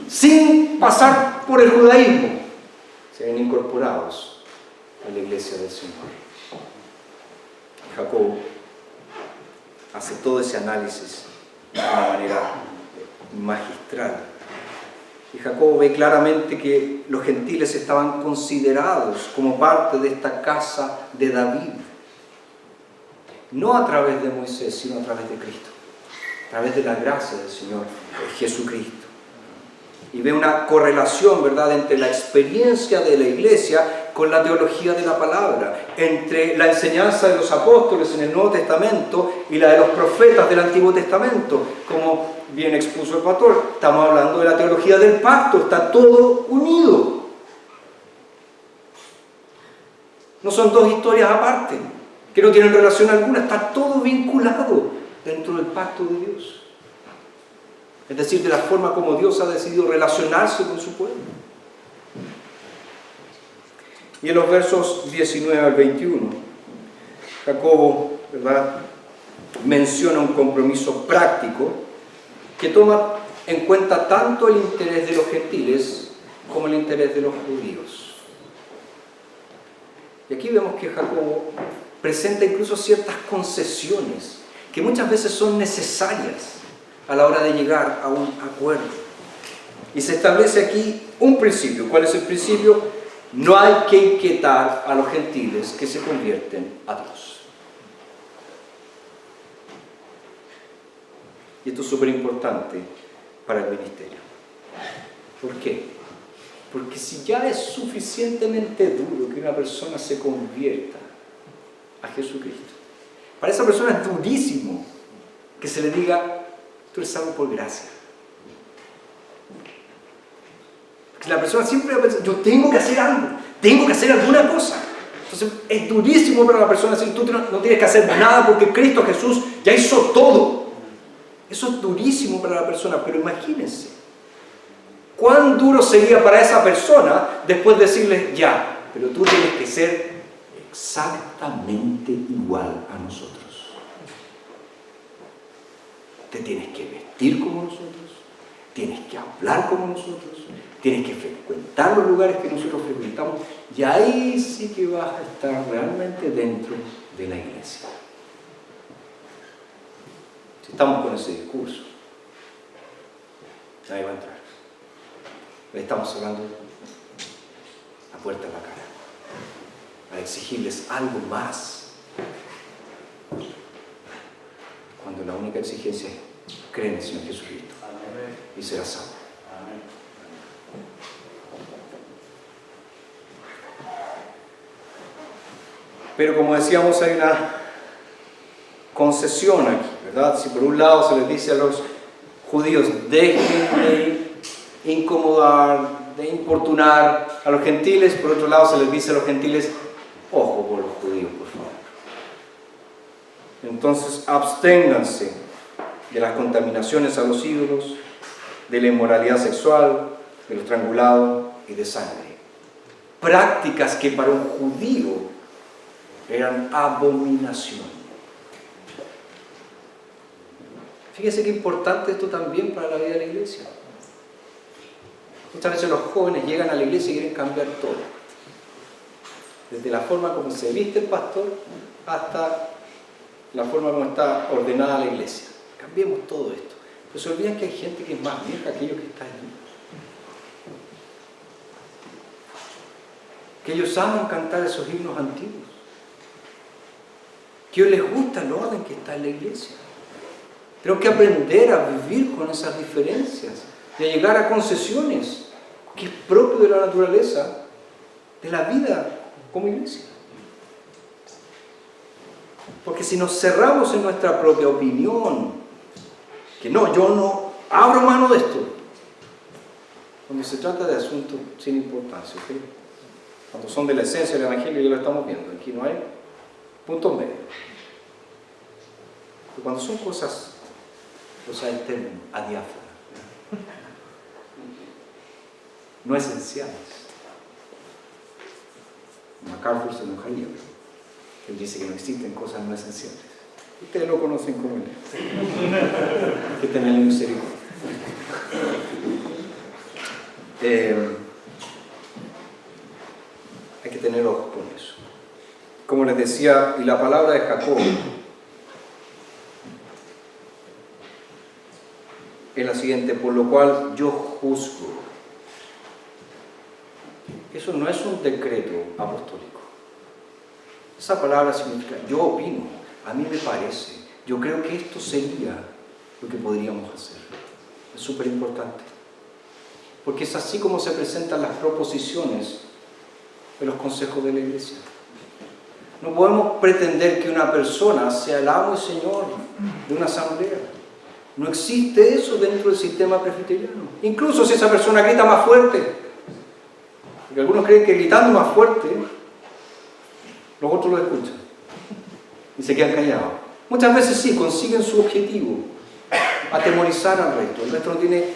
sin pasar por el judaísmo, sean incorporados a la iglesia del Señor. Jacob hace todo ese análisis de una manera magistral. Y Jacob ve claramente que los gentiles estaban considerados como parte de esta casa de David. No a través de Moisés, sino a través de Cristo. A través de la gracia del Señor Jesucristo. Y ve una correlación, ¿verdad?, entre la experiencia de la iglesia con la teología de la palabra, entre la enseñanza de los apóstoles en el Nuevo Testamento y la de los profetas del Antiguo Testamento. Como bien expuso el pastor, estamos hablando de la teología del pacto, está todo unido. No son dos historias aparte, que no tienen relación alguna, está todo vinculado dentro del pacto de Dios. Es decir, de la forma como Dios ha decidido relacionarse con su pueblo. Y en los versos 19 al 21, Jacobo, ¿verdad?, menciona un compromiso práctico que toma en cuenta tanto el interés de los gentiles como el interés de los judíos. Y aquí vemos que Jacobo presenta incluso ciertas concesiones que muchas veces son necesarias a la hora de llegar a un acuerdo. Y se establece aquí un principio. ¿Cuál es el principio? No hay que inquietar a los gentiles que se convierten a Dios. Y esto es súper importante para el ministerio. ¿Por qué? Porque si ya es suficientemente duro que una persona se convierta a Jesucristo, para esa persona es durísimo que se le diga: tú eres salvo por gracia. Porque la persona siempre va a pensar: yo tengo que hacer algo, tengo que hacer alguna cosa. Entonces es durísimo para la persona decir: tú no tienes que hacer nada porque Cristo Jesús ya hizo todo. Eso es durísimo para la persona, pero imagínense cuán duro sería para esa persona después decirle: ya, pero tú tienes que ser exactamente igual a nosotros. Te tienes que vestir como nosotros, tienes que hablar como nosotros, tienes que frecuentar los lugares que nosotros frecuentamos, y ahí sí que vas a estar realmente dentro de la iglesia. Si estamos con ese discurso, nadie va a entrar. Le estamos cerrando la puerta en la cara para exigirles algo más, cuando la única exigencia es: cree en el Señor Jesucristo y serás salvo. Pero como decíamos, hay una concesión aquí, ¿verdad? Si por un lado se les dice a los judíos: dejen de incomodar, de importunar a los gentiles, por otro lado se les dice a los gentiles: ojo por los judíos, por favor. Entonces absténganse de las contaminaciones a los ídolos, de la inmoralidad sexual, de lo estrangulado y de sangre. Prácticas que para un judío eran abominación. Fíjese qué importante esto también para la vida de la iglesia. Muchas veces los jóvenes llegan a la iglesia y quieren cambiar todo. Desde la forma como se viste el pastor hasta la forma como está ordenada la iglesia. Cambiemos todo esto. Pero se olvidan que hay gente que es más vieja que ellos que están allí. Que ellos aman cantar esos himnos antiguos. Que a ellos les gusta el orden que está en la iglesia. Tenemos que aprender a vivir con esas diferencias y a llegar a concesiones, que es propio de la naturaleza de la vida como iglesia. Porque si nos cerramos en nuestra propia opinión, que no, yo no abro mano de esto, cuando se trata de asuntos sin importancia, ¿ok? Cuando son de la esencia del Evangelio, ya lo estamos viendo, aquí no hay puntos medios. Pero cuando son cosas el término, adiáfora, no esenciales. MacArthur se enojaría, él dice que no existen cosas no esenciales. Ustedes lo conocen como él. Hay que tenerle misericordia. Hay que tener ojos con eso. Como les decía, y la palabra de Jacob es la siguiente: por lo cual yo juzgo. Eso no es un decreto apostólico. Esa palabra significa yo opino, a mí me parece, yo creo que esto sería lo que podríamos hacer. Es súper importante, porque es así como se presentan las proposiciones de los consejos de la iglesia. No podemos pretender que una persona sea el amo y señor de una asamblea. No existe eso dentro del sistema presbiteriano. Incluso si esa persona grita más fuerte, porque algunos creen que gritando más fuerte los otros lo escuchan y se quedan callados. Muchas veces sí, consiguen su objetivo, atemorizar al resto. El resto no tiene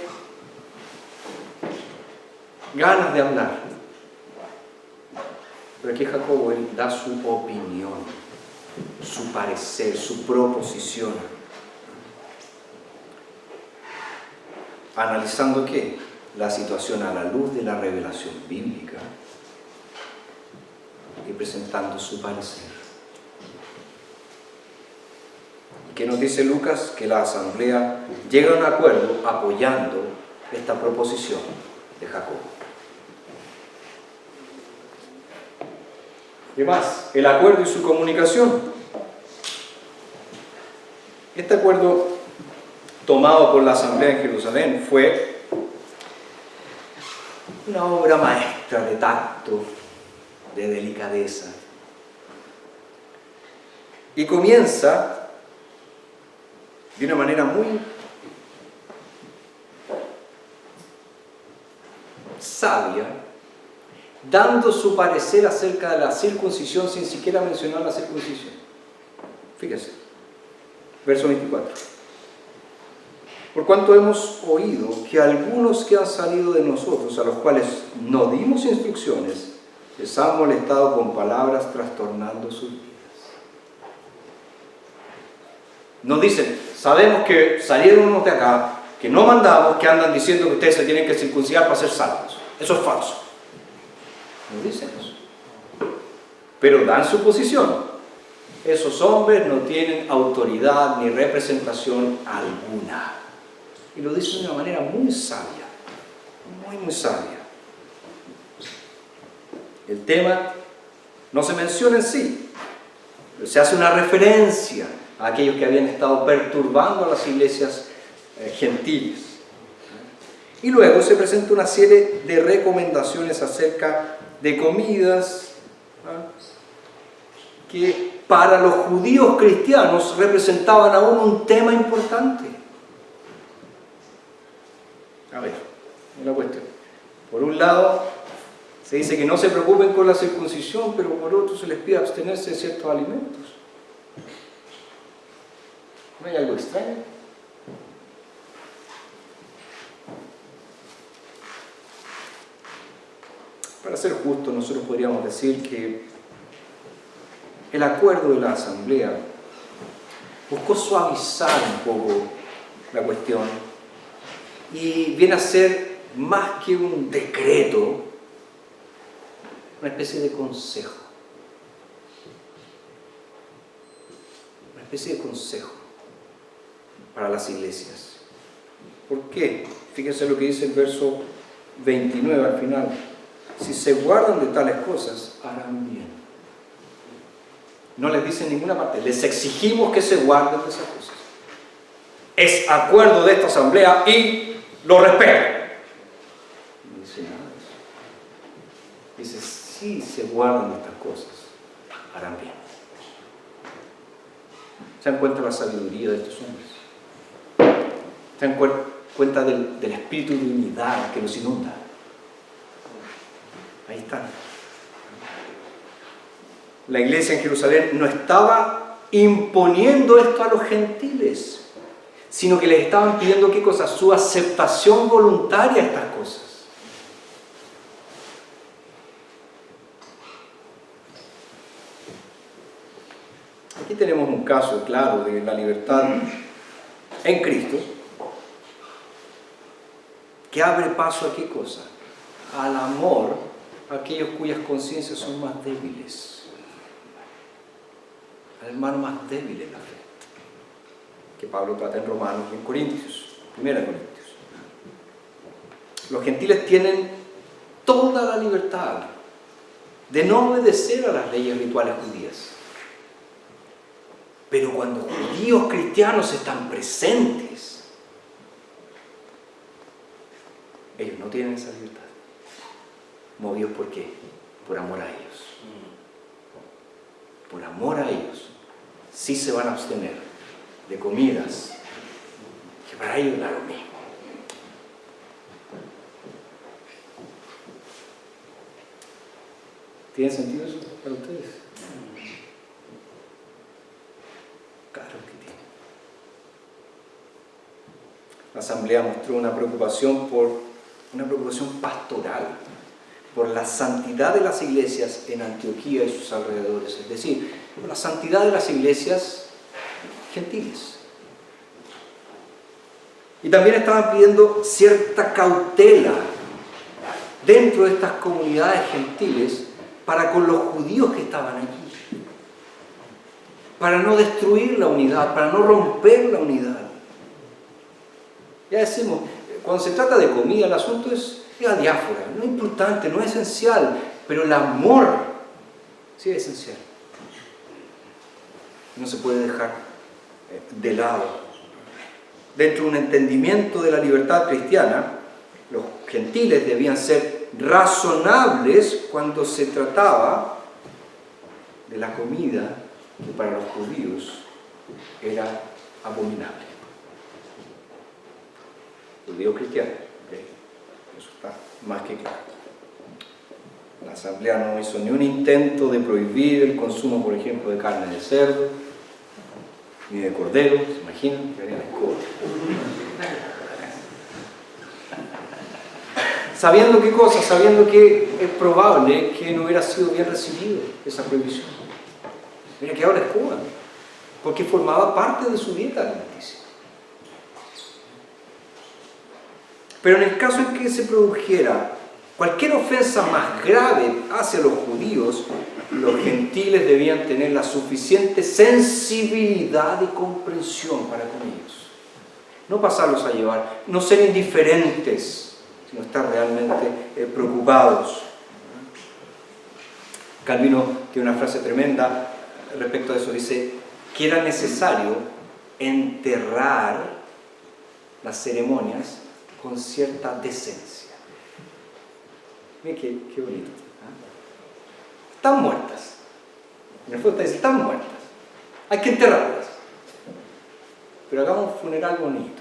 ganas de hablar. Pero aquí Jacobo, él da su opinión, su parecer, su proposición. Analizando ¿qué? La situación a la luz de la revelación bíblica y presentando su parecer. ¿Qué nos dice Lucas? Que la asamblea llega a un acuerdo apoyando esta proposición de Jacobo. ¿Qué más? El acuerdo y su comunicación. Este acuerdo tomado por la asamblea en Jerusalén fue una obra maestra de tacto, de delicadeza. Y comienza de una manera muy sabia, dando su parecer acerca de la circuncisión sin siquiera mencionar la circuncisión. Fíjense, verso 24. Por cuanto hemos oído que algunos que han salido de nosotros, a los cuales no dimos instrucciones, les han molestado con palabras trastornando sus vidas. Nos dicen, sabemos que salieron unos de acá, que no mandamos, que andan diciendo que ustedes se tienen que circuncidar para ser salvos. Eso es falso. Nos dicen eso. Pero dan su posición. Esos hombres no tienen autoridad ni representación alguna. Y lo dicen de una manera muy sabia. Muy sabia. El tema no se menciona en sí, pero se hace una referencia a aquellos que habían estado perturbando a las iglesias gentiles. Y luego se presenta una serie de recomendaciones acerca de comidas que para los judíos cristianos representaban aún un tema importante. A ver, una cuestión. Por un lado, se dice que no se preocupen con la circuncisión, pero por otro se les pide abstenerse de ciertos alimentos. ¿No hay algo extraño? Para ser justos, nosotros podríamos decir que el acuerdo de la asamblea buscó suavizar un poco la cuestión y viene a ser más que un decreto, una especie de consejo. Una especie de consejo para las iglesias. ¿Por qué? Fíjense lo que dice el verso 29 al final. Si se guardan de tales cosas, harán bien. No les dice en ninguna parte, les exigimos que se guarden de esas cosas. Es acuerdo de esta asamblea y lo respeto. No dice nada de eso. Dice, si se guardan de estas cosas, harán bien. ¿Se dan cuenta de la sabiduría de estos hombres? ¿Se dan cuenta del espíritu de unidad que los inunda? Ahí están. La iglesia en Jerusalén no estaba imponiendo esto a los gentiles, sino que les estaban pidiendo, ¿qué cosa? Su aceptación voluntaria a estas cosas. Aquí tenemos un caso claro de la libertad en Cristo, que abre paso a ¿qué cosa? Al amor a aquellos cuyas conciencias son más débiles, al hermano más débil en la fe, que Pablo trata en Romanos y en Corintios, 1 Corintios. Los gentiles tienen toda la libertad de no obedecer a las leyes rituales judías. Pero cuando judíos cristianos están presentes, ellos no tienen esa libertad. ¿Movidos por qué? Por amor a ellos. Por amor a ellos, sí se van a abstener de comidas que para ellos da lo mismo. ¿Tiene sentido eso para ustedes? Claro que tiene. La asamblea mostró una preocupación pastoral por la santidad de las iglesias en Antioquía y sus alrededores, es decir, por la santidad de las iglesias gentiles. Y también estaban pidiendo cierta cautela dentro de estas comunidades gentiles para con los judíos que estaban allí, para no destruir la unidad, para no romper la unidad. Ya decimos, cuando se trata de comida, el asunto es adiáfora, no es importante, no es esencial, pero el amor sí es esencial. No se puede dejar de lado. Dentro de un entendimiento de la libertad cristiana, los gentiles debían ser razonables cuando se trataba de la comida que para los judíos era abominable. Judío cristiano, ¿okay? Eso está más que claro. La asamblea no hizo ni un intento de prohibir el consumo, por ejemplo, de carne de cerdo, ni de cordero, ¿se imaginan? Sabiendo qué cosa, sabiendo que es probable que no hubiera sido bien recibido esa prohibición. Mira que ahora es Cuba, porque formaba parte de su dieta alimenticia. Pero en el caso en que se produjera cualquier ofensa más grave hacia los judíos, los gentiles debían tener la suficiente sensibilidad y comprensión para con ellos. No pasarlos a llevar, no ser indiferentes, sino estar realmente preocupados. Calvino tiene una frase tremenda respecto a eso, dice que era necesario enterrar las ceremonias con cierta decencia. Miren qué bonito. Están muertas. En el fondo dice, están muertas. Hay que enterrarlas. Pero hagamos un funeral bonito.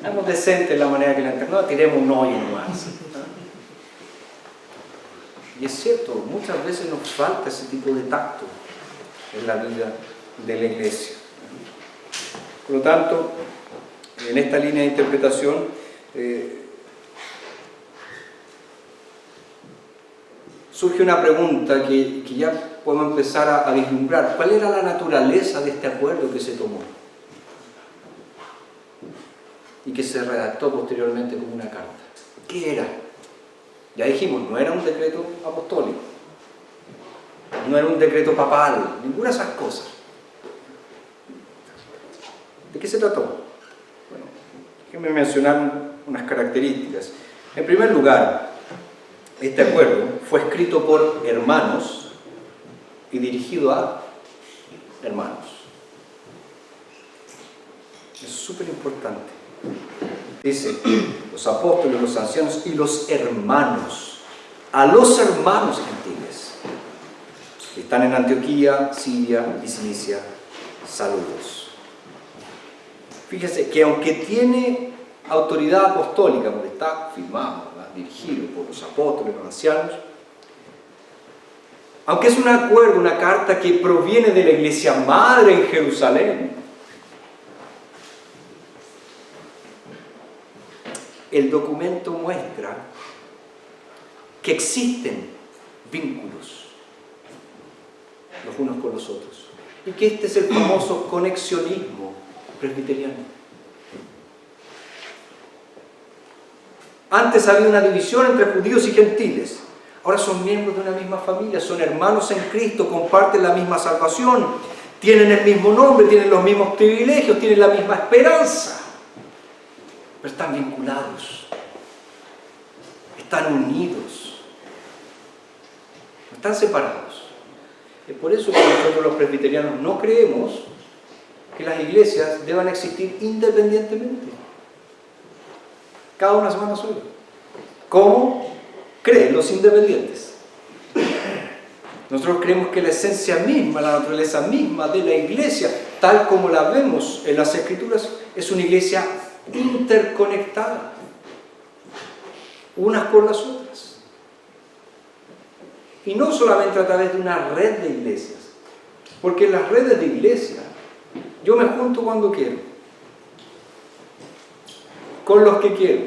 Hagamos decente la manera que la enterramos. No tiremos un hoyo nomás. Y es cierto, muchas veces nos falta ese tipo de tacto en la vida de la iglesia. Por lo tanto, en esta línea de interpretación, surge una pregunta que ya podemos empezar a vislumbrar. ¿Cuál era la naturaleza de este acuerdo que se tomó? Y que se redactó posteriormente como una carta. ¿Qué era? Ya dijimos, no era un decreto apostólico, no era un decreto papal, ninguna de esas cosas. ¿De qué se trató? Bueno, déjenme mencionar unas características. En primer lugar, este acuerdo fue escrito por hermanos y dirigido a hermanos. Es súper importante. Dice, los apóstoles, los ancianos y los hermanos, a los hermanos gentiles. Si están en Antioquía, Siria y Cilicia, saludos. Fíjese que aunque tiene autoridad apostólica, porque está firmado, ¿verdad?, dirigido por los apóstoles, los ancianos, aunque es un acuerdo, una carta que proviene de la iglesia madre en Jerusalén, el documento muestra que existen vínculos los unos con los otros y que este es el famoso conexionismo presbiteriano. Antes había una división entre judíos y gentiles. Ahora son miembros de una misma familia, son hermanos en Cristo, comparten la misma salvación, tienen el mismo nombre, tienen los mismos privilegios, tienen la misma esperanza, pero están vinculados, están unidos, no están separados. Es por eso que nosotros los presbiterianos no creemos que las iglesias deban existir independientemente. Cada una semana sola. ¿Cómo creen los independientes? Nosotros creemos que la esencia misma, la naturaleza misma de la iglesia, tal como la vemos en las Escrituras, es una iglesia interconectada, unas con las otras. Y no solamente a través de una red de iglesias, porque en las redes de iglesia yo me junto cuando quiero, con los que quiero.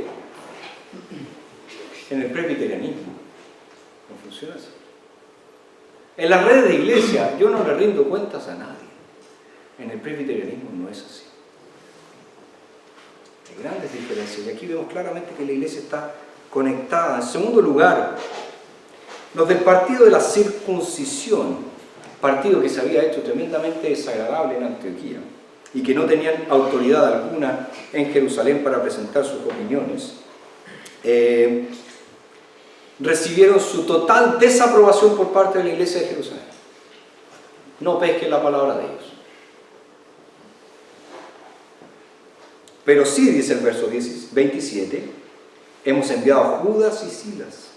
En el presbiterianismo no funciona así. En las redes de iglesia yo no le rindo cuentas a nadie. En el presbiterianismo no es así. Hay grandes diferencias y aquí vemos claramente que la iglesia está conectada. En segundo lugar, los del partido de la circuncisión, partido que se había hecho tremendamente desagradable en Antioquía y que no tenían autoridad alguna en Jerusalén para presentar sus opiniones, recibieron su total desaprobación por parte de la iglesia de Jerusalén. No pesquen la palabra de ellos. Pero sí, dice el verso 27, hemos enviado a Judas y Silas,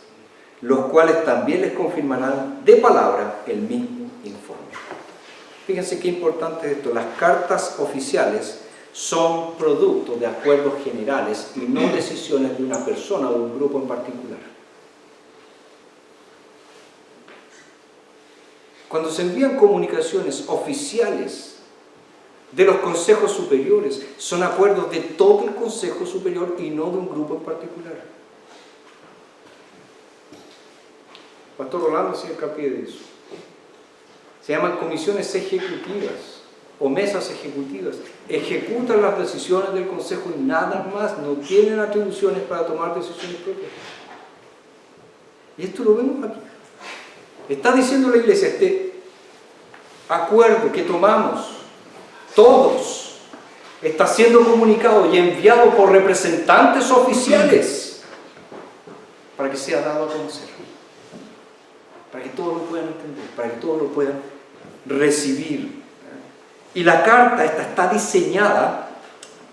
los cuales también les confirmarán de palabra el mismo informe. Fíjense qué importante es esto. Las cartas oficiales son producto de acuerdos generales y no decisiones de una persona o de un grupo en particular. Cuando se envían comunicaciones oficiales de los consejos superiores, son acuerdos de todo el consejo superior y no de un grupo en particular. Pastor Rolando hacía hincapié de eso. Se llaman comisiones ejecutivas o mesas ejecutivas. Ejecutan las decisiones del consejo y nada más, no tienen atribuciones para tomar decisiones propias. Y esto lo vemos aquí. Está diciendo la iglesia, este acuerdo que tomamos todos está siendo comunicado y enviado por representantes oficiales para que sea dado a conocer, para que todos lo puedan entender, para que todos lo puedan recibir. Y la carta esta está diseñada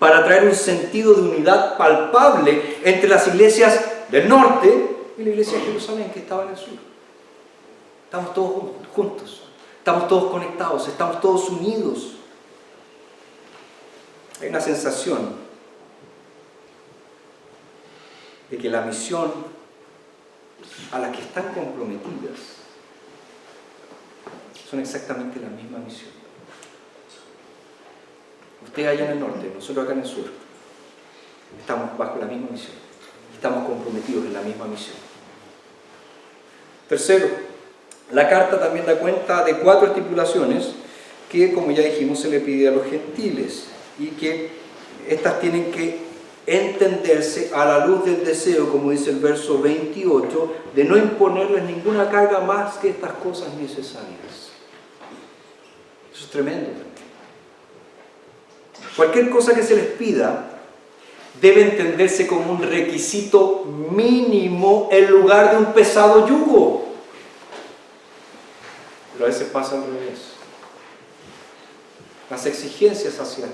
para traer un sentido de unidad palpable entre las iglesias del norte y la iglesia de Jerusalén que estaba en el sur. Estamos todos juntos, estamos todos conectados, estamos todos unidos. Hay una sensación de que la misión a la que están comprometidas son exactamente la misma misión. Usted allá en el norte, nosotros acá en el sur, estamos bajo la misma misión, estamos comprometidos en la misma misión. Tercero, la carta también da cuenta de 4 estipulaciones que, como ya dijimos, se le pide a los gentiles y que estas tienen que entenderse a la luz del deseo, como dice el verso 28, de no imponerles ninguna carga más que estas cosas necesarias. Eso es tremendo también. Cualquier cosa que se les pida debe entenderse como un requisito mínimo en lugar de un pesado yugo. Pero a veces pasa al revés. Las exigencias hacia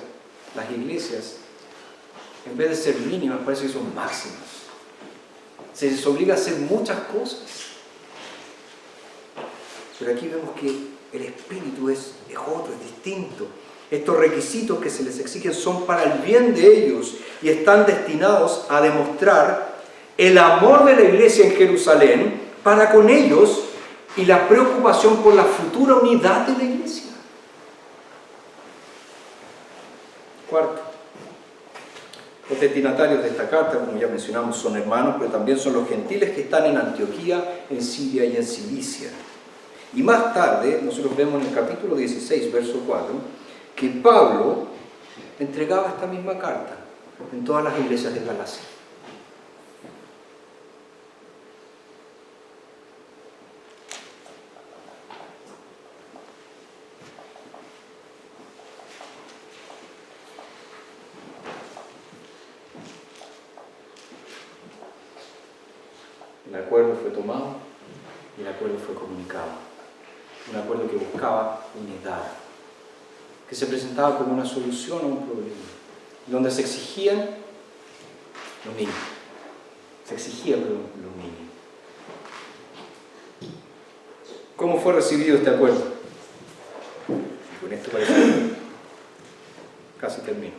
las iglesias, en vez de ser mínimas, parece que son máximas. Se les obliga a hacer muchas cosas. Pero aquí vemos que el espíritu es otro, es distinto. Estos requisitos que se les exigen son para el bien de ellos y están destinados a demostrar el amor de la iglesia en Jerusalén para con ellos y la preocupación por la futura unidad de la iglesia. Cuarto, los destinatarios de esta carta, como ya mencionamos, son hermanos, pero también son los gentiles que están en Antioquía, en Siria y en Cilicia. Y más tarde, nosotros vemos en el capítulo 16, verso 4, que Pablo entregaba esta misma carta en todas las iglesias de Galacia. El acuerdo fue tomado y el acuerdo fue comunicado. Un acuerdo que buscaba unidad, que se presentaba como una solución a un problema, donde se exigían lo mínimo. Se exigía lo mínimo. ¿Cómo fue recibido este acuerdo? Con esto parece que casi termino.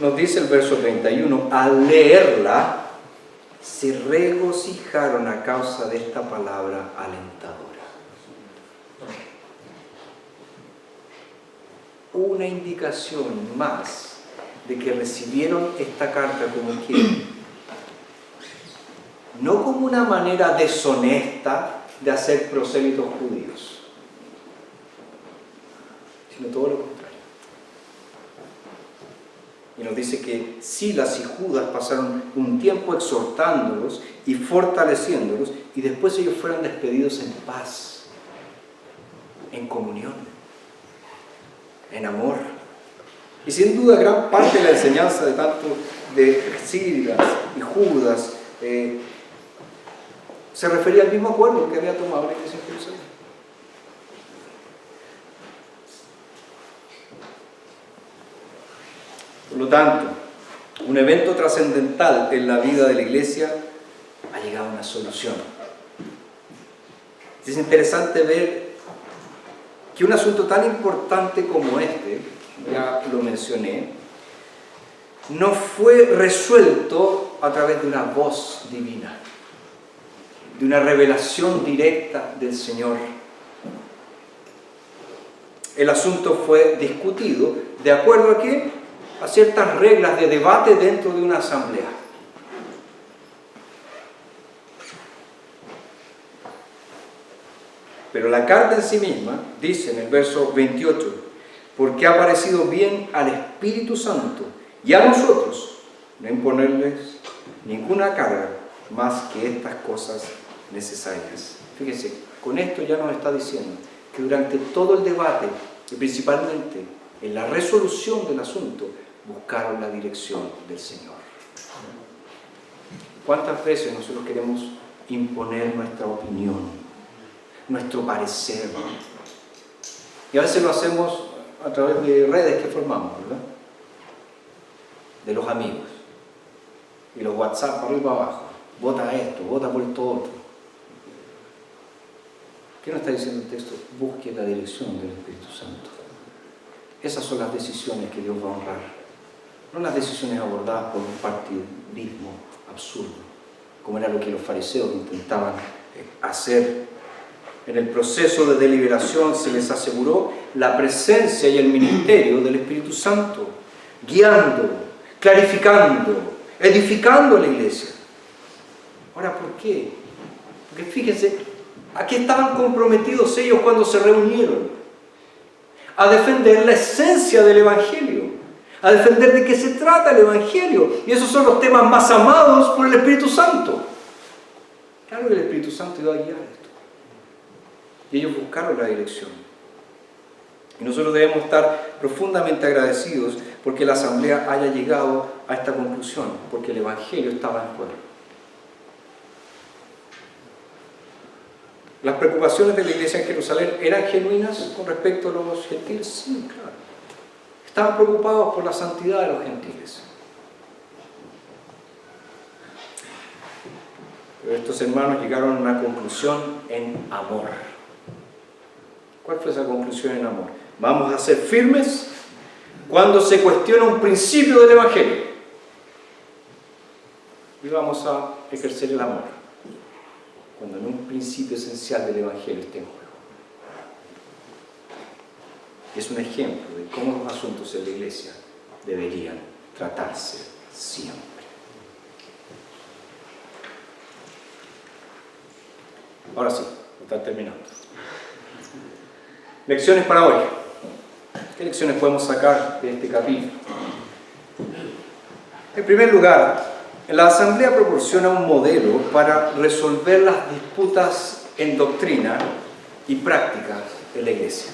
Nos dice el verso 31, al leerla, se regocijaron a causa de esta palabra alentadora. Una indicación más de que recibieron esta carta como que, no como una manera deshonesta de hacer prosélitos judíos, sino todo lo contrario. Y nos dice que Silas y Judas pasaron un tiempo exhortándolos y fortaleciéndolos, y después ellos fueron despedidos en paz, en comunión, en amor. Y sin duda gran parte de la enseñanza de tanto de Silas y Judas se refería al mismo acuerdo que había tomado la iglesia en Jerusalén. Por lo tanto, un evento trascendental en la vida de la iglesia ha llegado a una solución. Es interesante ver que un asunto tan importante como este, ya lo mencioné, no fue resuelto a través de una voz divina, de una revelación directa del Señor. El asunto fue discutido de acuerdo a qué? A ciertas reglas de debate dentro de una asamblea. Pero la carta en sí misma dice en el verso 28, porque ha parecido bien al Espíritu Santo y a nosotros no imponerles ninguna carga más que estas cosas necesarias. Fíjense, con esto ya nos está diciendo que durante todo el debate y principalmente en la resolución del asunto buscaron la dirección del Señor. ¿Cuántas veces nosotros queremos imponer nuestra opinión, nuestro parecer? Y a veces lo hacemos a través de redes que formamos, ¿verdad? De los amigos. Y los WhatsApp para arriba y para abajo. Vota esto, vota por esto otro. ¿Qué nos está diciendo el texto? Busque la dirección del Espíritu Santo. Esas son las decisiones que Dios va a honrar. No las decisiones abordadas por un partidismo absurdo, como era lo que los fariseos intentaban hacer. En el proceso de deliberación se les aseguró la presencia y el ministerio del Espíritu Santo, guiando, clarificando, edificando a la iglesia. Ahora, ¿por qué? Porque fíjense, ¿a qué estaban comprometidos ellos cuando se reunieron? A defender la esencia del Evangelio, a defender de qué se trata el Evangelio. Y esos son los temas más amados por el Espíritu Santo. Claro que el Espíritu Santo iba a guiar esto. Y ellos buscaron la dirección. Y nosotros debemos estar profundamente agradecidos porque la asamblea haya llegado a esta conclusión, porque el Evangelio estaba en juego. ¿Las preocupaciones de la iglesia en Jerusalén eran genuinas con respecto a los gentiles? Sí, claro. Estaban preocupados por la santidad de los gentiles. Pero estos hermanos llegaron a una conclusión en amor. ¿Cuál fue esa conclusión en amor? Vamos a ser firmes cuando se cuestiona un principio del Evangelio. Y vamos a ejercer el amor cuando en un principio esencial del Evangelio esté en juego. Es un ejemplo de cómo los asuntos en la iglesia deberían tratarse siempre. Ahora sí, está terminando. Lecciones para hoy. ¿Qué lecciones podemos sacar de este capítulo? En primer lugar, la asamblea proporciona un modelo para resolver las disputas en doctrina y prácticas de la iglesia.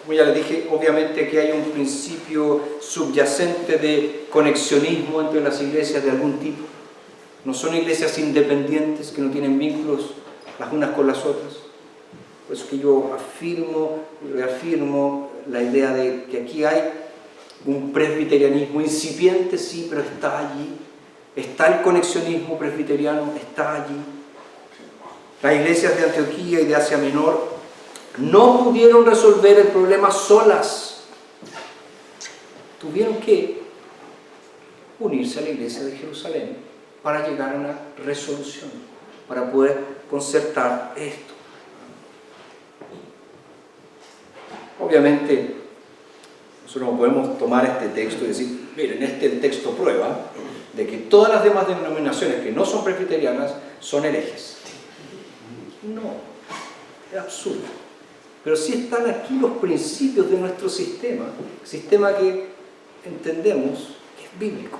Como ya les dije, obviamente que hay un principio subyacente de conexionismo entre las iglesias de algún tipo. No son iglesias independientes que no tienen vínculos las unas con las otras. Por eso que yo afirmo y reafirmo la idea de que aquí hay un presbiterianismo incipiente, sí, pero está allí. Está el conexionismo presbiteriano, está allí. Las iglesias de Antioquía y de Asia Menor no pudieron resolver el problema solas. Tuvieron que unirse a la iglesia de Jerusalén para llegar a una resolución, para poder concertar esto. Obviamente, nosotros no podemos tomar este texto y decir, miren, este texto prueba de que todas las demás denominaciones que no son presbiterianas son herejes. No, es absurdo. Pero sí están aquí los principios de nuestro sistema que entendemos que es bíblico.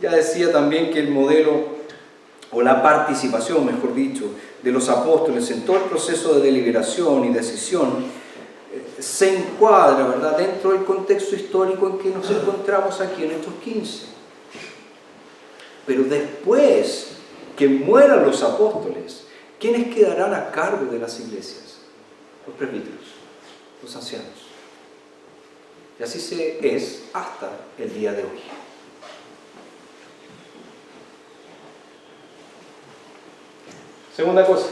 Ya decía también que el modelo, o la participación, mejor dicho, de los apóstoles en todo el proceso de deliberación y decisión, se encuadra, ¿verdad?, dentro del contexto histórico en que nos encontramos aquí en Hechos 15. Pero después que mueran los apóstoles, ¿quiénes quedarán a cargo de las iglesias? Los presbíteros, los ancianos. Y así es hasta el día de hoy. Segunda cosa,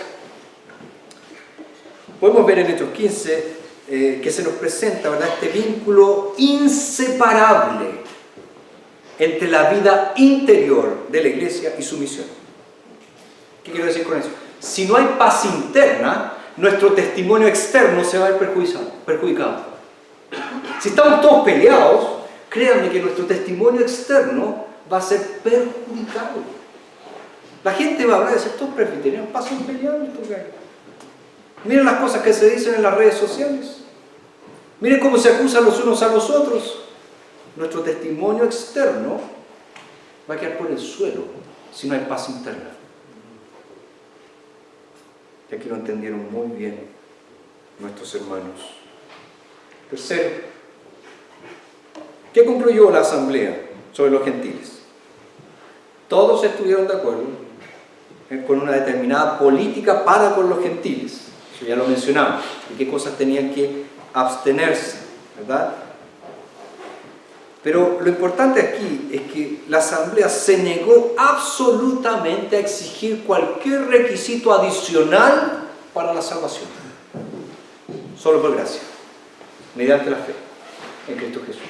podemos ver en Hechos 15 que se nos presenta, ¿verdad?, este vínculo inseparable entre la vida interior de la iglesia y su misión. ¿Qué quiero decir con eso? Si no hay paz interna, nuestro testimonio externo se va a ver perjudicado. Si estamos todos peleados, créanme que nuestro testimonio externo va a ser perjudicado. La gente va a hablar de estos presbiterianos, pasan peleando estos gallos. Miren las cosas que se dicen en las redes sociales. Miren cómo se acusan los unos a los otros. Nuestro testimonio externo va a quedar por el suelo si no hay paz interna. Y aquí lo entendieron muy bien nuestros hermanos. Tercero, ¿qué concluyó la asamblea sobre los gentiles? Todos estuvieron de acuerdo con una determinada política para con los gentiles. Eso ya lo mencionamos. De qué cosas tenían que abstenerse, ¿verdad? Pero lo importante aquí es que la asamblea se negó absolutamente a exigir cualquier requisito adicional para la salvación. Solo por gracia, mediante la fe en Cristo Jesús.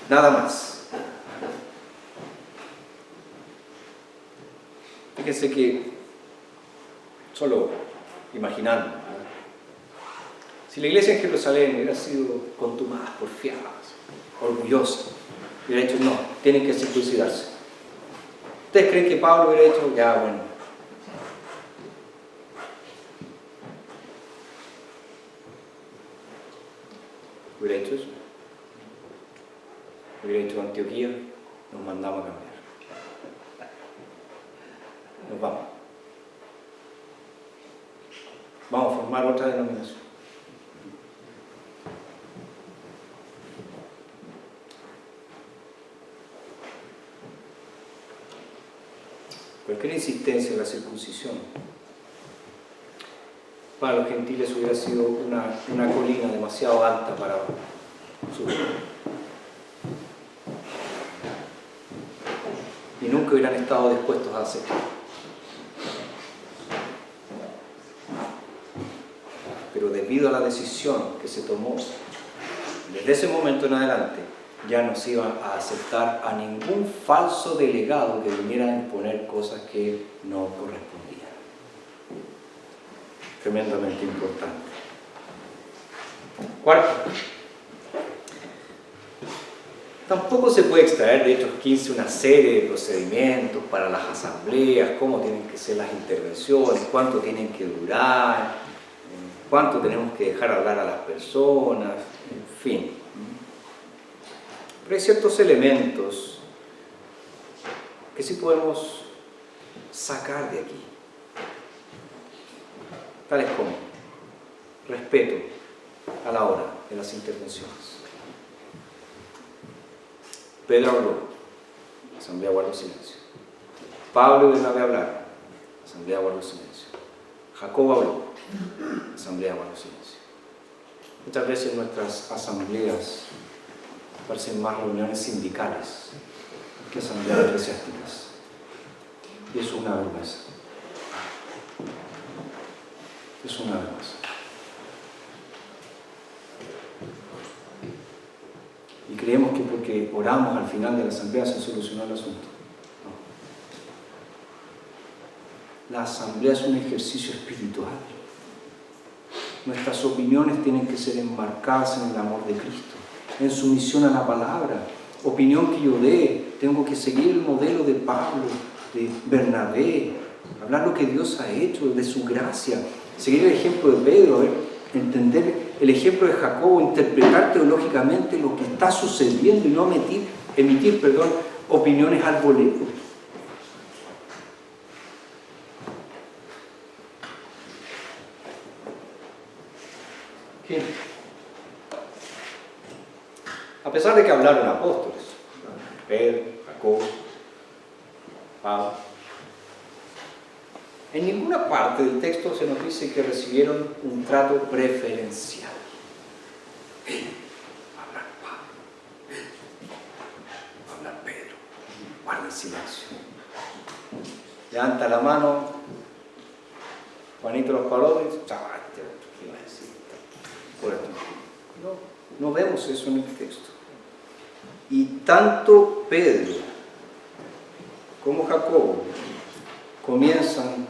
Nada más. Fíjense que, solo imaginando, si la iglesia en Jerusalén hubiera sido contumaz, porfiada, orgullosa, hubiera dicho, no, tienen que circuncidarse. ¿Ustedes creen que Pablo hubiera dicho, ya, bueno? ¿Hubiera hecho eso? Hubiera dicho, Antioquía, nos mandamos a cambiar. Nos vamos. Vamos a formar otra denominación. Cualquier insistencia en la circuncisión para los gentiles hubiera sido una colina demasiado alta para subir. nunca hubieran estado dispuestos a aceptar. Pero debido a la decisión que se tomó, desde ese momento en adelante, ya no se iba a aceptar a ningún falso delegado que viniera a imponer cosas que no correspondían. Tremendamente importante. Cuarto, tampoco se puede extraer de Hechos 15 una serie de procedimientos para las asambleas, cómo tienen que ser las intervenciones, cuánto tienen que durar, cuánto tenemos que dejar hablar a las personas, en fin. Pero hay ciertos elementos que sí podemos sacar de aquí, tales como respeto a la hora de las intervenciones. Pedro habló, la asamblea guardó silencio. Pablo y Bernabé hablaron, la asamblea guardó silencio. Jacobo habló, la asamblea guardó silencio. Muchas veces nuestras asambleas parecen más reuniones sindicales que asambleas eclesiásticas. Y eso es una vergüenza. Es una vergüenza. Y creemos que porque oramos al final de la asamblea se solucionó el asunto. No. La asamblea es un ejercicio espiritual. Nuestras opiniones tienen que ser enmarcadas en el amor de Cristo, en sumisión a la palabra. Opinión que yo dé, tengo que seguir el modelo de Pablo, de Bernabé, hablar lo que Dios ha hecho, de su gracia, seguir el ejemplo de Pedro, entender el ejemplo de Jacobo, interpretar teológicamente lo que está sucediendo y no emitir opiniones al voleo. ¿Qué? A pesar de que hablaron apóstoles, Pedro, Jacobo, Pablo, en ninguna parte del texto se nos dice que recibieron un trato preferencial. Hablar Pablo, hablar Pedro, guarda silencio. Levanta la mano, Juanito los Palotes, ¿qué iba a decir? No vemos eso en el texto. Y tanto Pedro como Jacobo comienzan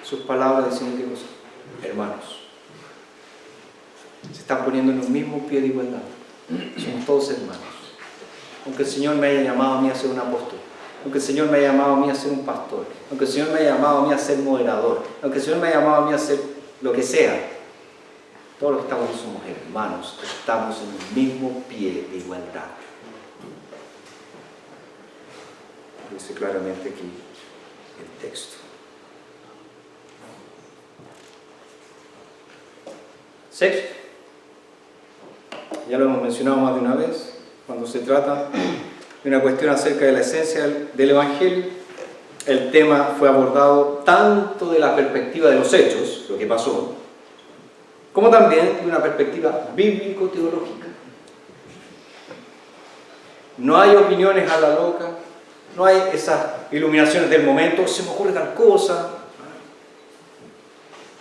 sus palabras diciendo ¿qué cosa? Hermanos. Se están poniendo en un mismo pie de igualdad. Somos todos hermanos. Aunque el Señor me haya llamado a mí a ser un apóstol, aunque el Señor me haya llamado a mí a ser un pastor, aunque el Señor me haya llamado a mí a ser moderador, aunque el Señor me haya llamado a mí a ser lo que sea, todos los que estamos aquí somos hermanos, estamos en el mismo pie de igualdad. Dice claramente aquí el texto. Sexto, ya lo hemos mencionado más de una vez, cuando se trata de una cuestión acerca de la esencia del Evangelio, el tema fue abordado tanto de la perspectiva de los hechos, lo que pasó, como también de una perspectiva bíblico-teológica. No hay opiniones a la loca, no hay esas iluminaciones del momento, se me ocurre tal cosa.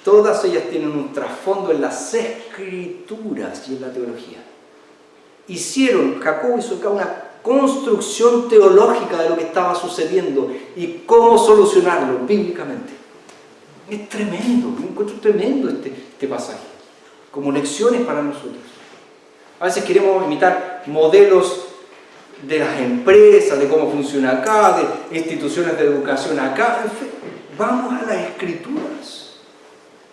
Todas ellas tienen un trasfondo en las Escrituras y en la teología. Jacobo hizo acá una construcción teológica de lo que estaba sucediendo y cómo solucionarlo bíblicamente. Es tremendo, yo encuentro tremendo este pasaje, como lecciones para nosotros. A veces queremos imitar modelos de las empresas, de cómo funciona acá, de instituciones de educación acá, en fin, vamos a las Escrituras.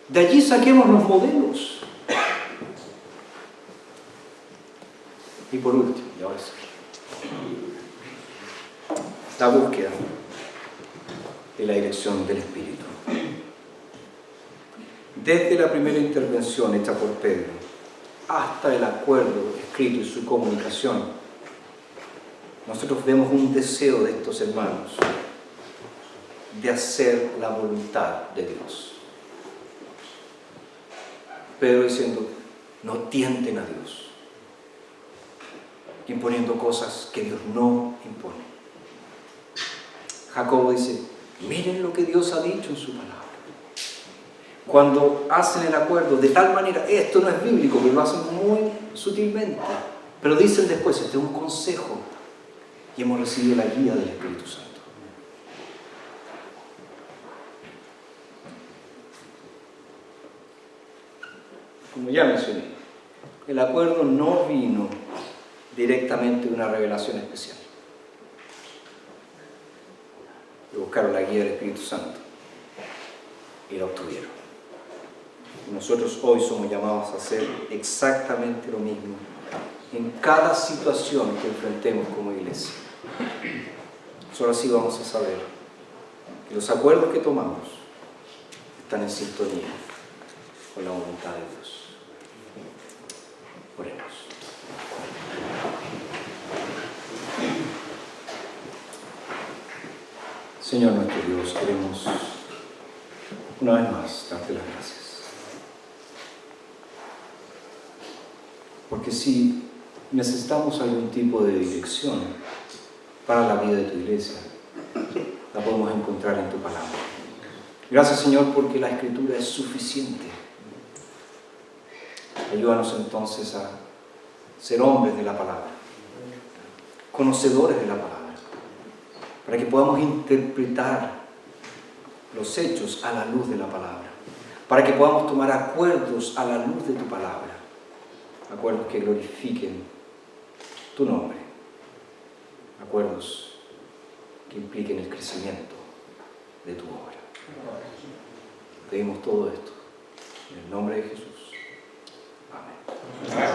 De allí saquemos los modelos. Y por último, y ahora sí, la búsqueda de la dirección del Espíritu. Desde la primera intervención hecha por Pedro hasta el acuerdo escrito y su comunicación, nosotros vemos un deseo de estos hermanos de hacer la voluntad de Dios. Pedro diciendo, no tienten a Dios, imponiendo cosas que Dios no impone. Jacobo dice, miren lo que Dios ha dicho en su palabra. Cuando hacen el acuerdo de tal manera, esto no es bíblico, que lo hacen muy sutilmente, pero dicen después, este es un consejo y hemos recibido la guía del Espíritu Santo. Como ya mencioné, el acuerdo no vino directamente de una revelación especial. Buscaron la guía del Espíritu Santo y la obtuvieron. Y nosotros hoy somos llamados a hacer exactamente lo mismo en cada situación que enfrentemos como iglesia. Solo así vamos a saber que los acuerdos que tomamos están en sintonía con la voluntad de Dios. Oremos. Señor nuestro Dios, queremos una vez más darte las gracias. Porque si necesitamos algún tipo de dirección para la vida de tu iglesia, la podemos encontrar en tu palabra. Gracias, Señor, porque la Escritura es suficiente. Ayúdanos entonces a ser hombres de la palabra, conocedores de la palabra, para que podamos interpretar los hechos a la luz de la palabra, para que podamos tomar acuerdos a la luz de tu palabra, acuerdos que glorifiquen tu nombre, acuerdos que impliquen el crecimiento de tu obra. Pedimos todo esto en el nombre de Jesús. Amén.